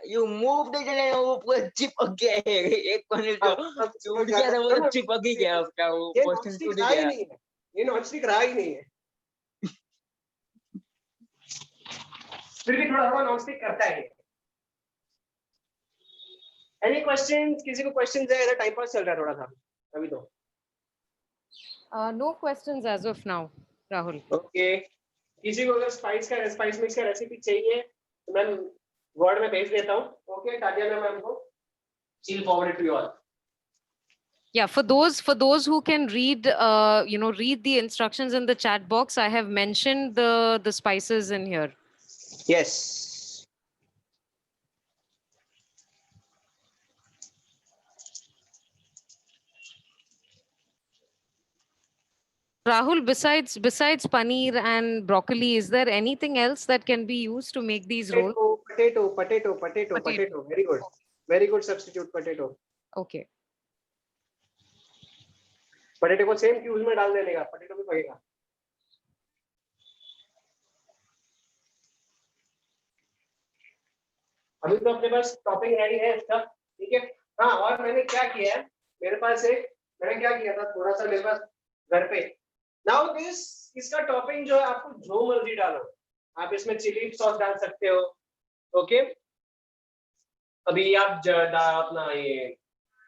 You moved it and वो पूरा चिपक गया है. एक पनीर जो टूट गया था वो तो चिपक ही गया उसका, वो ये पोर्शन नॉनस्टिक टूट रहा ही गया. नहीं है, ये नॉनस्टिक रहा ही नहीं है. फिर भी थोड़ा थोड़ा नॉनस्टिक करता है. Any questions? किसी को क्वेश्चंस है? टाइम पास चल रहा है थोड़ा सा अभी तो. No questions as of now, Rahul. Okay. किसी को अगर स्पाइस मिक्स का रेसिपी चाहिए तो मैं वर्ड में भेज देता हूँ. ओके, तालिया मैम को she'll forward it to you all. Yeah, for those who can read, read the instructions in the chat box. I have mentioned the spices in here. Yes. Rahul, besides paneer and broccoli, is there anything else that can be used to make these rolls? Potato. Very good substitute, potato. Okay. Potato को same cubes में डाल देने का, potato भी पकेगा. अभी तो अपने पास topping ready है इसका. ठीक है. हाँ, और मैंने क्या किया है, मैंने क्या किया था थोड़ा सा मेरे पास घर पे. नाउ इसका टॉपिंग जो है आपको जो मर्जी डालो. आप इसमें चिली सॉस डाल सकते हो. ओके. अभी आप अपना ये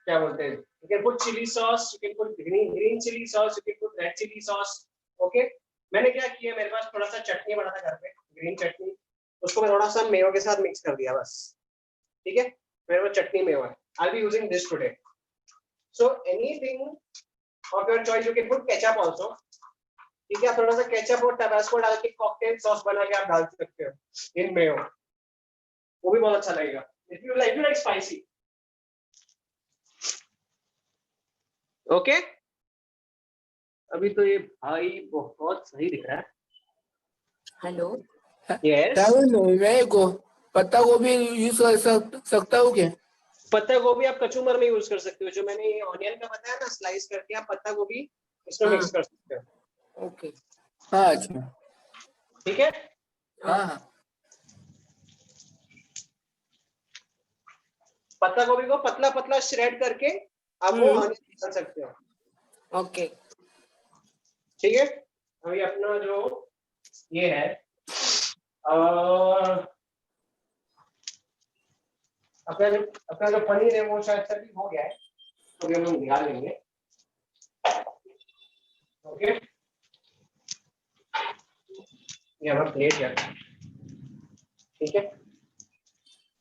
क्या बोलते हैं, you can put chili sauce, you can put green chili sauce, you can put red chili sauce. Okay. मैंने क्या किया, मेरे पास थोड़ा सा चटनी बना था घर पे, ग्रीन चटनी. उसको मैं थोड़ा सा मेयो के साथ मिक्स कर दिया बस. ठीक है, मेरे पास चटनी मेयो है. I'll be using this today. So anything of your choice, you can put ketchup also. ठीक है, आप थोड़ा सा केचप और टबास्को डाल के कॉकटेल सॉस बना के आप डाल सकते हो इन मेयो. वो भी बहुत अच्छा लगेगा. If you like spicy. Okay. अभी तो ये भाई बहुत सही दिख रहा है. हेलो. यस. मैं को पत्ता गोभी यूज कर सकता हूँ क्या? पत्ता गोभी आप कचूमर में यूज कर सकते हो. जो मैंने ये ऑनियन का बताया ना, स्लाइस करके आप पत्ता गोभी इसमें मिक्स कर सकते हो. ओके. हाँ, अच्छा. ठीक है. हाँ. पत्ता गोभी को पतला पतला श्रेड करके आप वो ऑनियन डाल सकते हो. ओके. ठीक है. अभी अपना जो ये है अपना जो पनीर है वो शायद से हो गया है, तो हम लोग निकाल लेंगे. ओके. ये हमारा प्लेट है. ठीक है.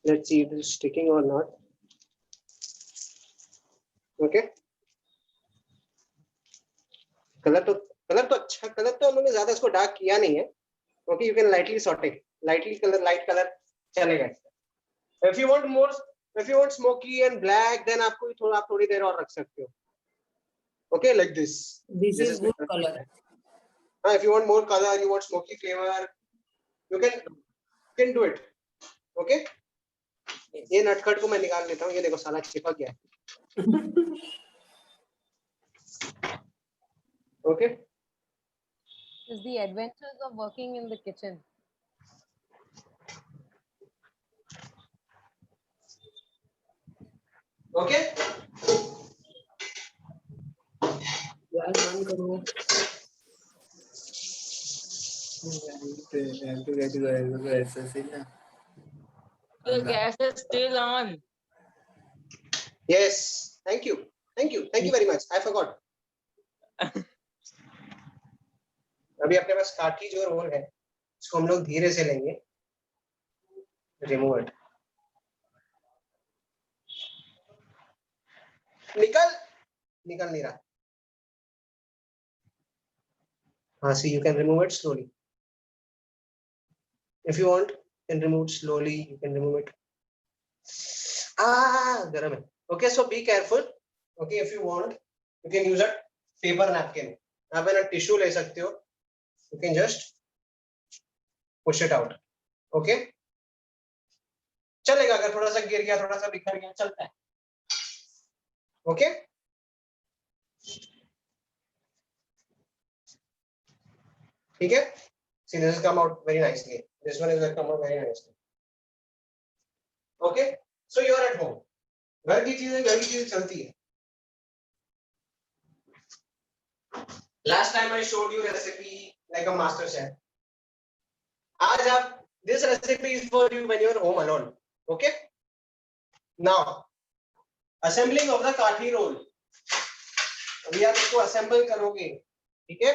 Let's see it is sticking और नॉट. ओके. कलर तो अच्छा, कलर तो हम लोगों ने ज्यादा इसको डार्क किया नहीं है. Okay. You can light colour चलेगा. If you want smoky and black, then आप थोड़ी देर और रख सकते हो. Okay, like this. This is good color. If you want more color, you want smoky flavor, you can do it. Okay. ये नटखट को मैं निकाल लेता हूँ. ये देखो साला चिपक गया. Okay. Is the adventures of working in the kitchen. Okay. Gas बंद करो. The gas is still on. Yes. Thank you. Thank you. Thank you very much. I forgot. अभी अपने पास काठी जो रोल है इसको हम लोग धीरे से लेंगे. Remove it. निकल नहीं रहा. हाँ, see, you can remove it slowly. If you want, you can remove it slowly. You can remove it. गरम है. Okay, so be careful. Okay, if you want, you can use a paper napkin. आप है ना tissue ले सकते हो. You can just push it out. Okay. चलेगा. अगर थोड़ा सा गिर गया, थोड़ा सा बिखर गया, चलता है. Okay. ठीक है. See, this has come out very nicely. This one is come out very nicely. Okay. So you are at home. घर की चीजें चलती है. Last time I showed you recipe like a master chef. आज आप this recipe is for you when you are home alone. Okay. Now assembling of the काठी roll. अभी आप इसको assemble करोगे. ठीक है.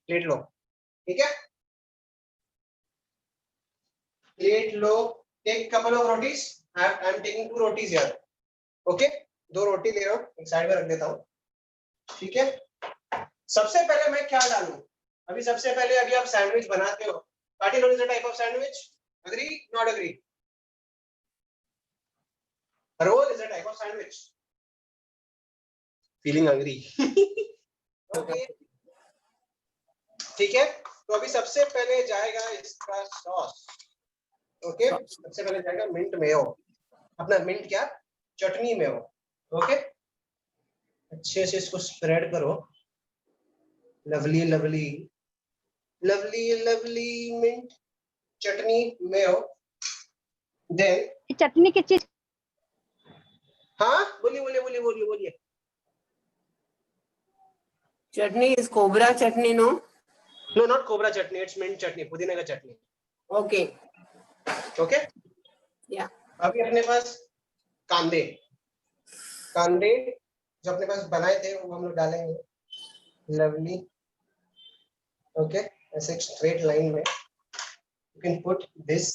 प्लेट लो. ठीक है. Plate low. Take couple of rotis. I am taking 2 rotis here. Okay. 2 रोटी ले रहा हूँ. एक साइड में रख देता हूँ. ठीक है. सबसे पहले मैं क्या डालूं? अभी सबसे पहले अभी आप सैंडविच बनाते हो. Kathi roll is a type of sandwich. Agree? Not agree? Roll is a type of sandwich. Feeling agree? Okay. ठीक है. तो अभी सबसे पहले जाएगा इसका सॉस. ओके. सबसे पहले जाएगा मिंट मेयो. अपना मिंट क्या? चटनी मेयो. ओके. अच्छे से इसको स्प्रेड करो. Lovely lovely lovely lovely mint chutney mayo. Then chutney की चीज. हाँ, बोलिए. Chutney is cobra chutney, no? No, not cobra chutney. It's mint chutney. पुदीने का चटनी. Okay. Okay. Yeah. अभी अपने पास कांदे जो अपने पास बनाए थे वो हम लोग डालेंगे. लवली. ओके. ऐसे स्ट्रेट लाइन में. You can put this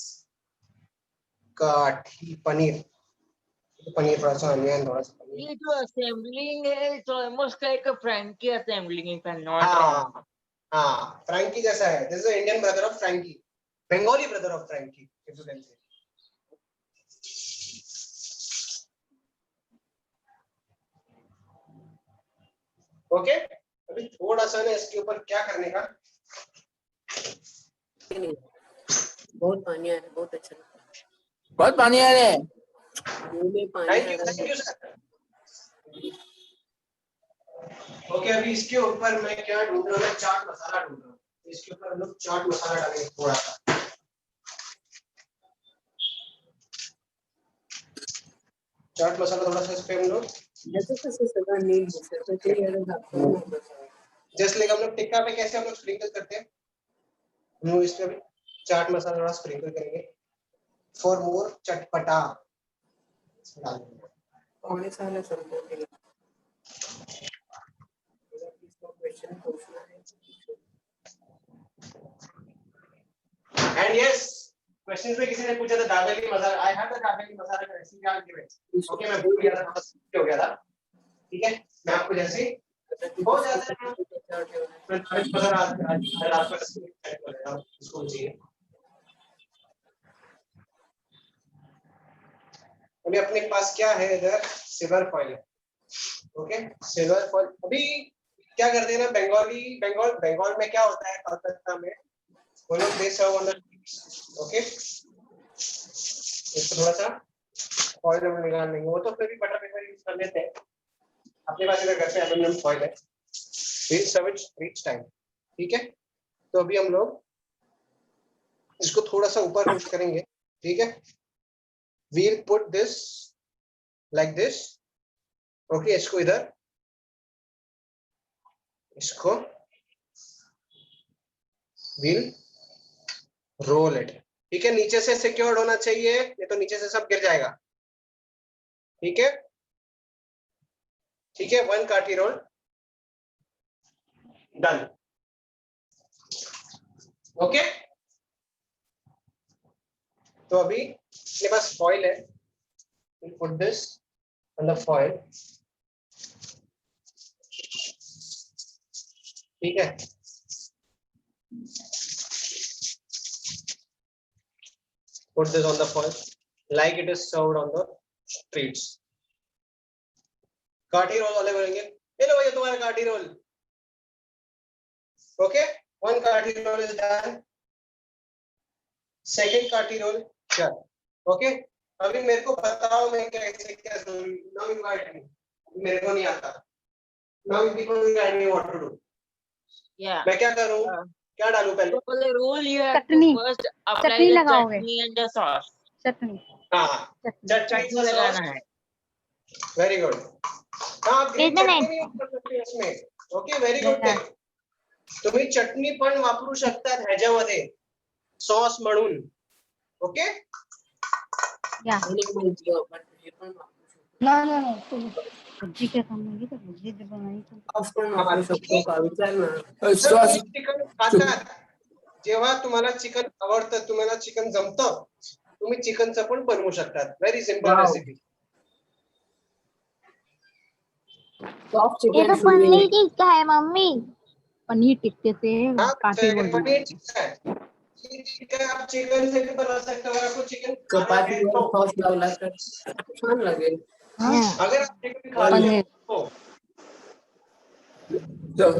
काठी पनीर थोड़ा सा अनियन थोड़ा सा पनीर. ये जो assembling है, it's almost like a Frankie assembling if I'm not wrong. हाँ, फ्रैंकी जैसा है. This is the Indian brother of Frankie. Bengali brother of Frankie, if you can say. Okay. अभी थोड़ा सा ना इसके ऊपर क्या करने का. बहुत पानी आ रहा है. बहुत अच्छा. बहुत पानी आ रहा है. Thank you sir. ओके. अभी इसके ऊपर मैं क्या ढूंढ रहा हूँ? मैं चाट मसाला ढूंढ रहा हूँ. इसके ऊपर हम लोग चाट मसाला डालेंगे थोड़ा सा. चाट मसाला थोड़ा सा इस पे हम लोग जस्ट लाइक हम लोग टिक्का पे कैसे हम लोग स्प्रिंकल करते हैं, हम लोग इस पे भी चाट मसाला थोड़ा स्प्रिंकल करेंगे फॉर मोर चटपटा. एंड यस, क्वेश्चंस में किसी ने पूछा था दाबेली मसाला. आई हैव द दाबेली मसाला का recipe. I give it. Okay, मैं भूल गया था, थोड़ा सा हो गया था. ठीक है, मैं आपको जैसे हो जाता है मसाला आपको इसको चाहिए. अभी अपने पास क्या है इधर? सिल्वर फॉइल है. Okay, silver foil. अभी क्या करते हैं ना, बंगाल में क्या होता है, कलकत्ता में वो लोग दे सर्व ऑन द. ओके, इसको थोड़ा सा फॉइल हम निकाल लेंगे. वो तो फिर भी बटर पेपर यूज कर लेते हैं. अपने पास इधर घर पे एल्युमिनियम फॉइल है. We'll serve it reach time. ठीक है, तो अभी हम लोग इसको थोड़ा सा ऊपर पुश करेंगे. ठीक है, we'll put this like this. Okay, इसको इधर, इसको we'll roll it. ठीक है, नीचे से सिक्योर्ड होना चाहिए, नहीं तो नीचे से सब गिर जाएगा. ठीक है, ठीक है. 1 काठी रोल डन. ओके, तो अभी अपने पास फॉइल है. we'll put this on the foil. ठीक है, put this on the foil like it is served on the streets. काठी रोल वाले बोलेंगे ये लो भैया तुम्हारा काठी role. Okay, 1 kathi role is done. Second काठी रोल डन. ओके, अभी मेरे को बताओ मैं कैसे क्या नाउ यू गाइड मी. मेरे को नहीं आता. Now you people guide me what to do. Yeah. मैं क्या करूं, क्या डालूं पहले. So for the roll you have to chutney first apply chutney the लगाओगे chutney and the sauce. चटनी हाँ, चटनी चटनी लगाना है. Very good. हाँ, आप ग्रीन Isn't चटनी it? भी यूज कर सकते हैं इसमें. Okay, very good. तुम्ही चटणी पण वापरू शकतात ह्याच्यामध्ये सॉस म्हणून. ओके, या No. भुजी क्या काम है तो भुजी जब बनाई तो आपण वापरू शकतो का विचार ना. तुम्ही चिकन खातात, जेव्हा तुम्हाला चिकन आवडतं, तुम्हाला चिकन जमतं, तुम्ही चिकनचं पण बनवू शकतात. Very simple recipe. सॉफ्ट ये तो चिकन पनीर टिक्का है मम्मी। पनीर टिक्के से हाँ, काटी रोल पनीर टिक्का है. ये चिकन आप चिकन से भी बना सकते हो. अगर आपको चिकन चपातीवर सॉस लावला तर छान लागेल. अगर आप चिकन खा रहे पनीर हो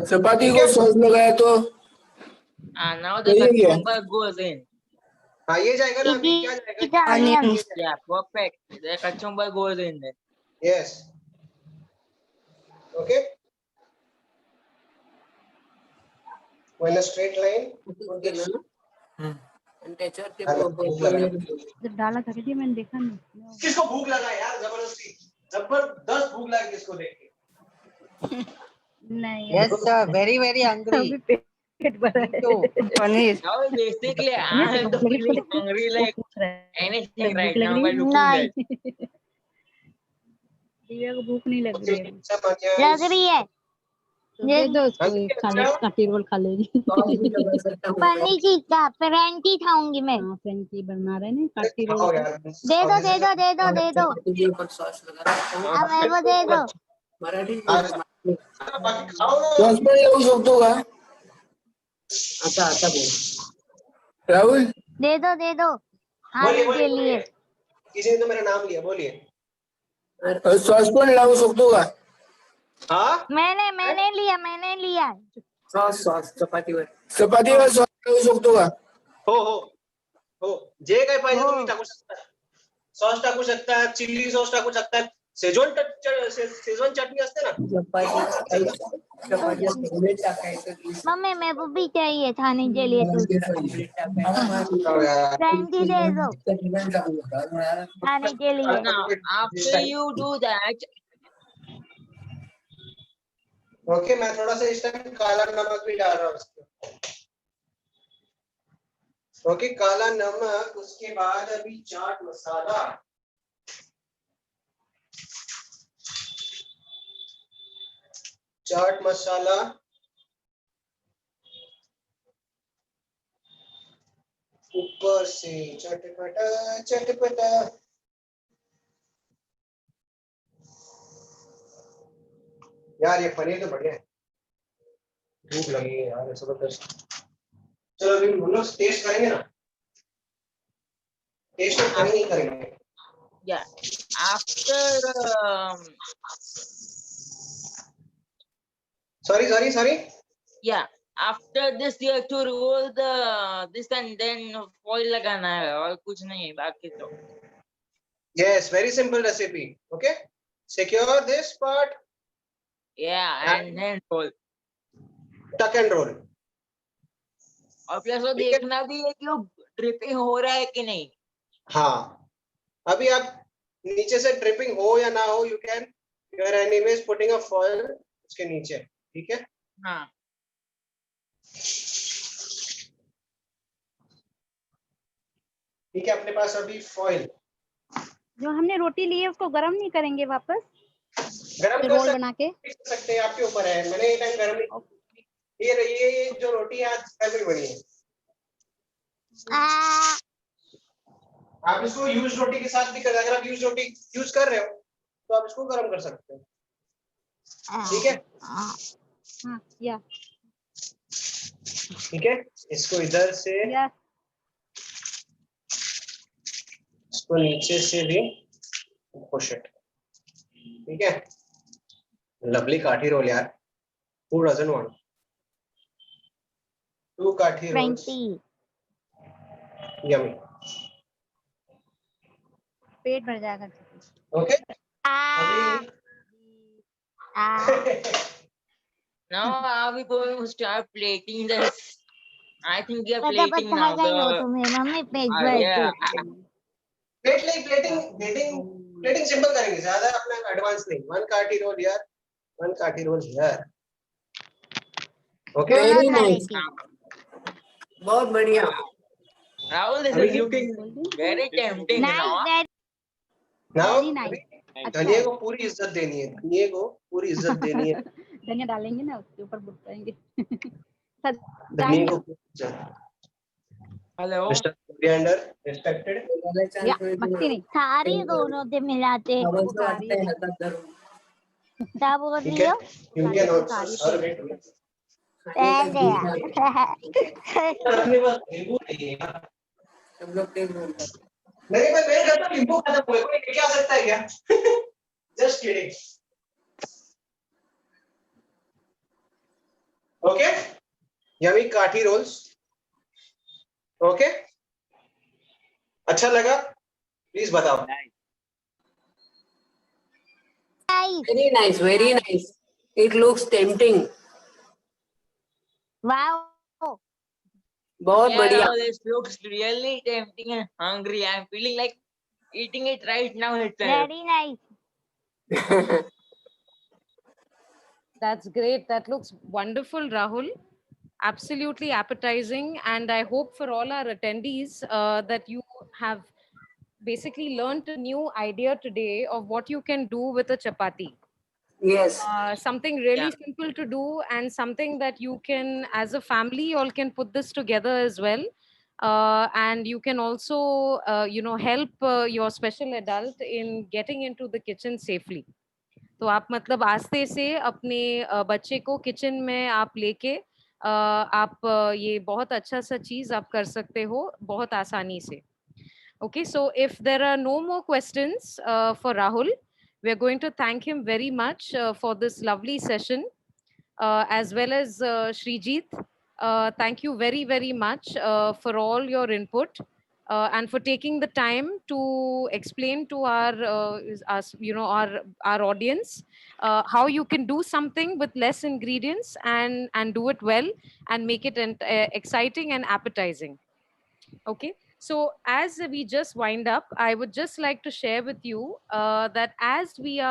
चपाती को सॉस लगाया तो And now the सही है. cucumber goes in. हाँ, ये जाएगा ना अभी. क्या जाएगा? Onion. Yeah, perfect. The cucumber goes in there. Yes. Okay, when a straight line. केलं ना आणि त्याच्यावर ते जब डाला था कि मैंने देखा नहीं. किसको भूख लगा यार, जबरदस्ती जबरदस्त भूख लगी किसको देख के. नहीं Yes, sir. Very hungry. अभी पेट भरा है. Paneer. Now basically I am feeling hungry like anything right now by looking नहीं at. दिव्या को भूख नहीं लग रही है. लग रही है। तो दे दो उसको ये खा ले, काटी रोल खा लेगी. पनीर टिक्का फ्रेंकी खाऊंगी मैं। हाँ फ्रेंकी बना रहे हैं काटी रोल. खाओ यार. दे दो। पर सॉस लगा. अब मेरे को दे दो। मराठी बाकी खाओ ना. सॉस पण लावू शकतो का आता बोल. राहुल? दे दो बोलिए खाने के बोलिए लिए। बोलिए. किसी ने तो मेरा नाम लिया. बोलिए. सॉस पण लावू शकतो का? हाँ, मैंने लिया। सॉस चपातीवर. चपातीवर सॉस लावू शकतो का? हो जे काही पाहिजे तुम्ही टाकू शकता. सॉस टाकू शकता, चिल्ली सॉस टाकू शकता, शेजवान चटणी असते ना. चपाती टाकायचं. मम्मी मेरे को भी चाहिए खाने के लिए कुछ। फ्रेंकी दे दो खाने के लिए। Now after you do that, okay, मैं थोड़ा सा इस टाइम काला नमक भी डाल रहा हूँ उसमें. ओके, काला नमक. उसके बाद अभी चाट मसाला. चाट मसाला, ऊपर से चटपटा. यार ये पनीर तो बढ़िया है. भूख लगी है यार जबरदस्त. चलो अभी हम लोग टेस्ट करेंगे ना. टेस्ट तो कहीं नहीं करेंगे. yeah, after sorry. yeah, after this you have to roll the this and then foil लगाना है और कुछ नहीं है बाकी तो. Yes, very simple recipe. Okay, secure this part. Yeah, and then roll. Tuck and roll. और प्लस वो देखना भी है कि वो ड्रिपिंग हो रहा है कि नहीं. हाँ, अभी आप नीचे से ड्रिपिंग हो या ना हो, you are anyways putting a foil उसके नीचे. ठीक है. हाँ. ठीक है, अपने पास अभी फॉइल जो हमने रोटी ली है उसको गरम नहीं करेंगे वापस, गरम कर रोल बना के? सकते हैं, आपके ऊपर है। मैंने ये टाइम गरम नहीं, ये जो रोटी है आज घर में बनी है, आप इसको यूज रोटी के साथ भी कर, अगर आप यूज रोटी यूज कर रहे हो तो आप इसको गरम कर सकते हो। ठीक है, हाँ, या ठीक है, इसको इधर से इसको नीचे से भी पुश इट। ठीक है, लवली काठी रोल यार, who doesn't want 2 काठी रोल्स, यम्मी। पेट भर जाएगा। Okay, Now are we going to start plating this? I think we are पता plating पता now. गई हो तुम्हें मम्मी पेट भर Yeah. प्लेटिंग सिंपल करेंगे, ज्यादा अपना एडवांस नहीं। 1 kathi roll here, 1 kathi roll here. Okay, very nice, बहुत बढ़िया। Rahul, this is looking very tempting now. Now Very nice. धनिया को पूरी इज्जत देनी है, धनिया को पूरी इज्जत देनी है, धनिया डालेंगे ना उसके ऊपर बुटाएंगे। धनिया को पूरी इज्जत। Hello. Mister coriander respected. या मस्ती नहीं, सारी दोनों से मिलाते क्या बोल ठीक रही है, हो? You can also serve it. अपने पास नींबू नहीं है, सब लोग मेरे घर पर नींबू खत्म हुए, कोई लेके आ सकता है क्या? Just kidding. ओके, यमी काठी रोल्स। ओके, अच्छा लगा? प्लीज बताओ। Very nice, very nice. It looks tempting. Wow. बहुत Yeah, बढ़िया। Rahul, this looks really tempting and hungry. I'm feeling like eating it right now itself. Very nice. That's great. That looks wonderful, Rahul. Absolutely appetizing. And I hope for all our attendees that you have basically learned a new idea today of what you can do with a chapati. Yes. Something really simple to do and something that you can, as a family, you all can put this together as well. And you can also, help your special adult in getting into the kitchen safely. तो आप मतलब आस्ते से अपने बच्चे को kitchen में आप लेके आप ये बहुत अच्छा सा चीज आप कर सकते हो बहुत आसानी से. Okay, so if there are no more questions for Rahul, we are going to thank him very much for this lovely session, as well as Shrijit. Thank you very, very much for all your input and for taking the time to explain to our audience how you can do something with less ingredients and do it well and make it exciting and appetizing. Okay. So as we just wind up, I would just like to share with you that as we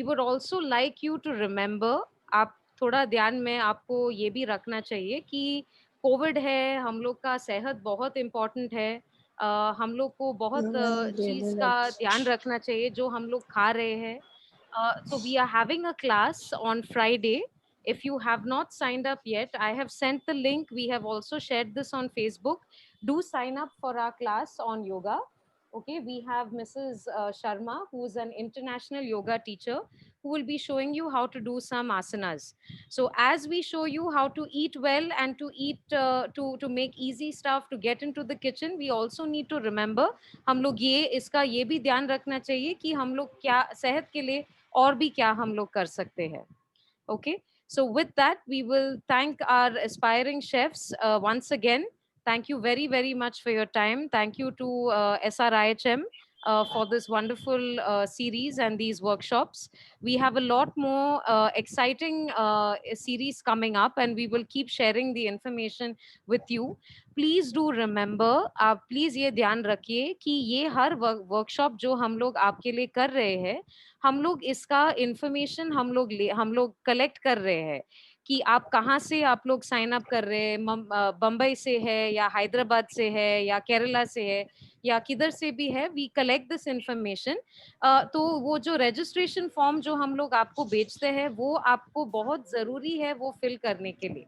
would also like you to remember, आप थोड़ा ध्यान में आपको ये भी रखना चाहिए कि कोविड है, हम लोग का सेहत बहुत इम्पोर्टेंट है, हम लोग को बहुत चीज का ध्यान रखना चाहिए जो हम लोग खा रहे हैं. So we are having a class on Friday. If you have not signed up yet, I have sent the link. We have also shared this on Facebook. Do sign up for our class on yoga. Okay, we have Mrs. Sharma, who is an international yoga teacher, who will be showing you how to do some asanas. So as we show you how to eat well and to eat, to make easy stuff, to get into the kitchen, we also need to remember, हम लोग ये इसका ये भी ध्यान रखना चाहिए कि हम लोग क्या सेहत के लिए और भी क्या हम लोग कर सकते हैं. Okay. So with that, we will thank our aspiring chefs once again. Thank you very, very much for your time. Thank you to SRIHM for this wonderful series and these workshops. We have a lot more exciting series coming up and we will keep sharing the information with you. Please do remember, आप please ये ध्यान रखिए कि ये हर workshop जो हम लोग आपके लिए कर रहे हैं, हम लोग इसका इंफॉर्मेशन हम लोग कलेक्ट कर रहे हैं कि आप कहाँ से आप लोग साइन अप कर रहे हैं, बम्बई से है या हैदराबाद से है या केरला से है या किधर से भी है, वी कलेक्ट दिस इंफॉर्मेशन। तो वो जो रजिस्ट्रेशन फॉर्म जो हम लोग आपको बेचते हैं वो आपको बहुत जरूरी है वो फिल करने के लिए।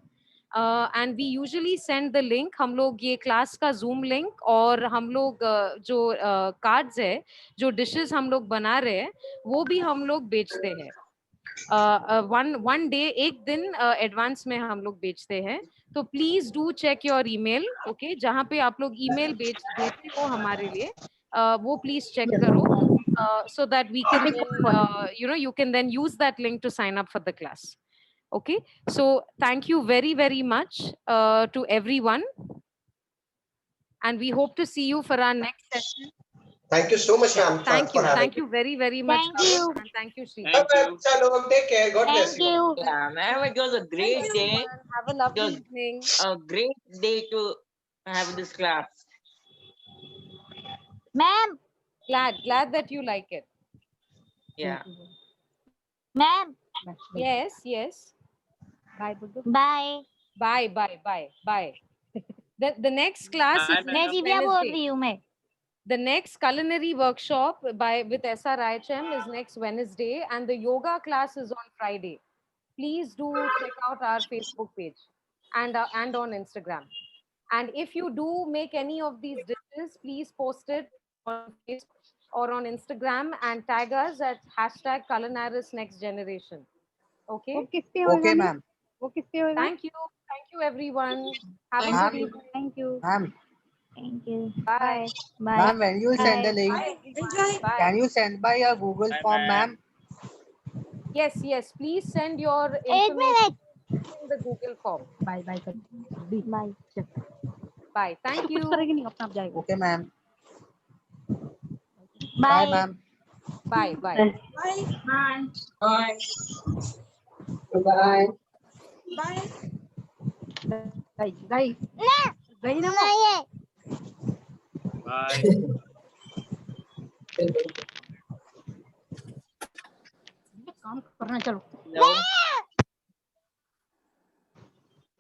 And we usually send the link, हम लोग ये क्लास का जूम लिंक और हम लोग जो कार्ड्स है, जो डिशेस हम लोग बना रहे हैं वो भी हम लोग बेचते हैं। वन डे, एक दिन एडवांस में हम लोग बेचते हैं। तो please do check your email, okay, जहाँ पे आप लोग ईमेल भेजते हो हमारे लिए, वो प्लीज चेक करो, so that we can then, you can then use that link to sign up for the class. Okay, so thank you very, very much to everyone, and we hope to see you for our next session. Thank you so much, ma'am. Thank you very, very much. Thank you. And thank you, Shri. Thank you. Chalo, take care. God bless Thank you. you. Yeah, ma'am, it was a great day. Have a lovely Just- evening. A great day to have this class. Ma'am, Glad that you like it. Yeah. ma'am, Yes. Bye बुड्ढू। bye. Bye. The next class Bye, is मैं next Divya बोल Wednesday. रही हूँ मैं। The next culinary workshop with SR IHM is next Wednesday, and the yoga class is on Friday. Please do check out our Facebook page and on Instagram. And if you do make any of these dishes, please post it on Facebook or on Instagram and tag us at #CulinarisNextGeneration. Okay. वो किस पे होगा Okay, ma'am? ma'am. वो किस पे होगा? Thank you everyone. Have a Ma'am. good evening. Thank you. Ma'am, Thank you. Bye. Bye. ma'am, when you send the Bye. link, Bye. can you send by a Google Bye, form, ma'am. ma'am? Yes. Please send your एक information minute. in the Google form. Bye bye कर। Bye. Bye. Thank कुछ you. करेगी नहीं, अपना आप जाएगा। Okay, ma'am. Bye. Bye, ma'am. Bye. Bye. गई गई ना वो। नहीं है। Bye. काम करना चलो। Hello.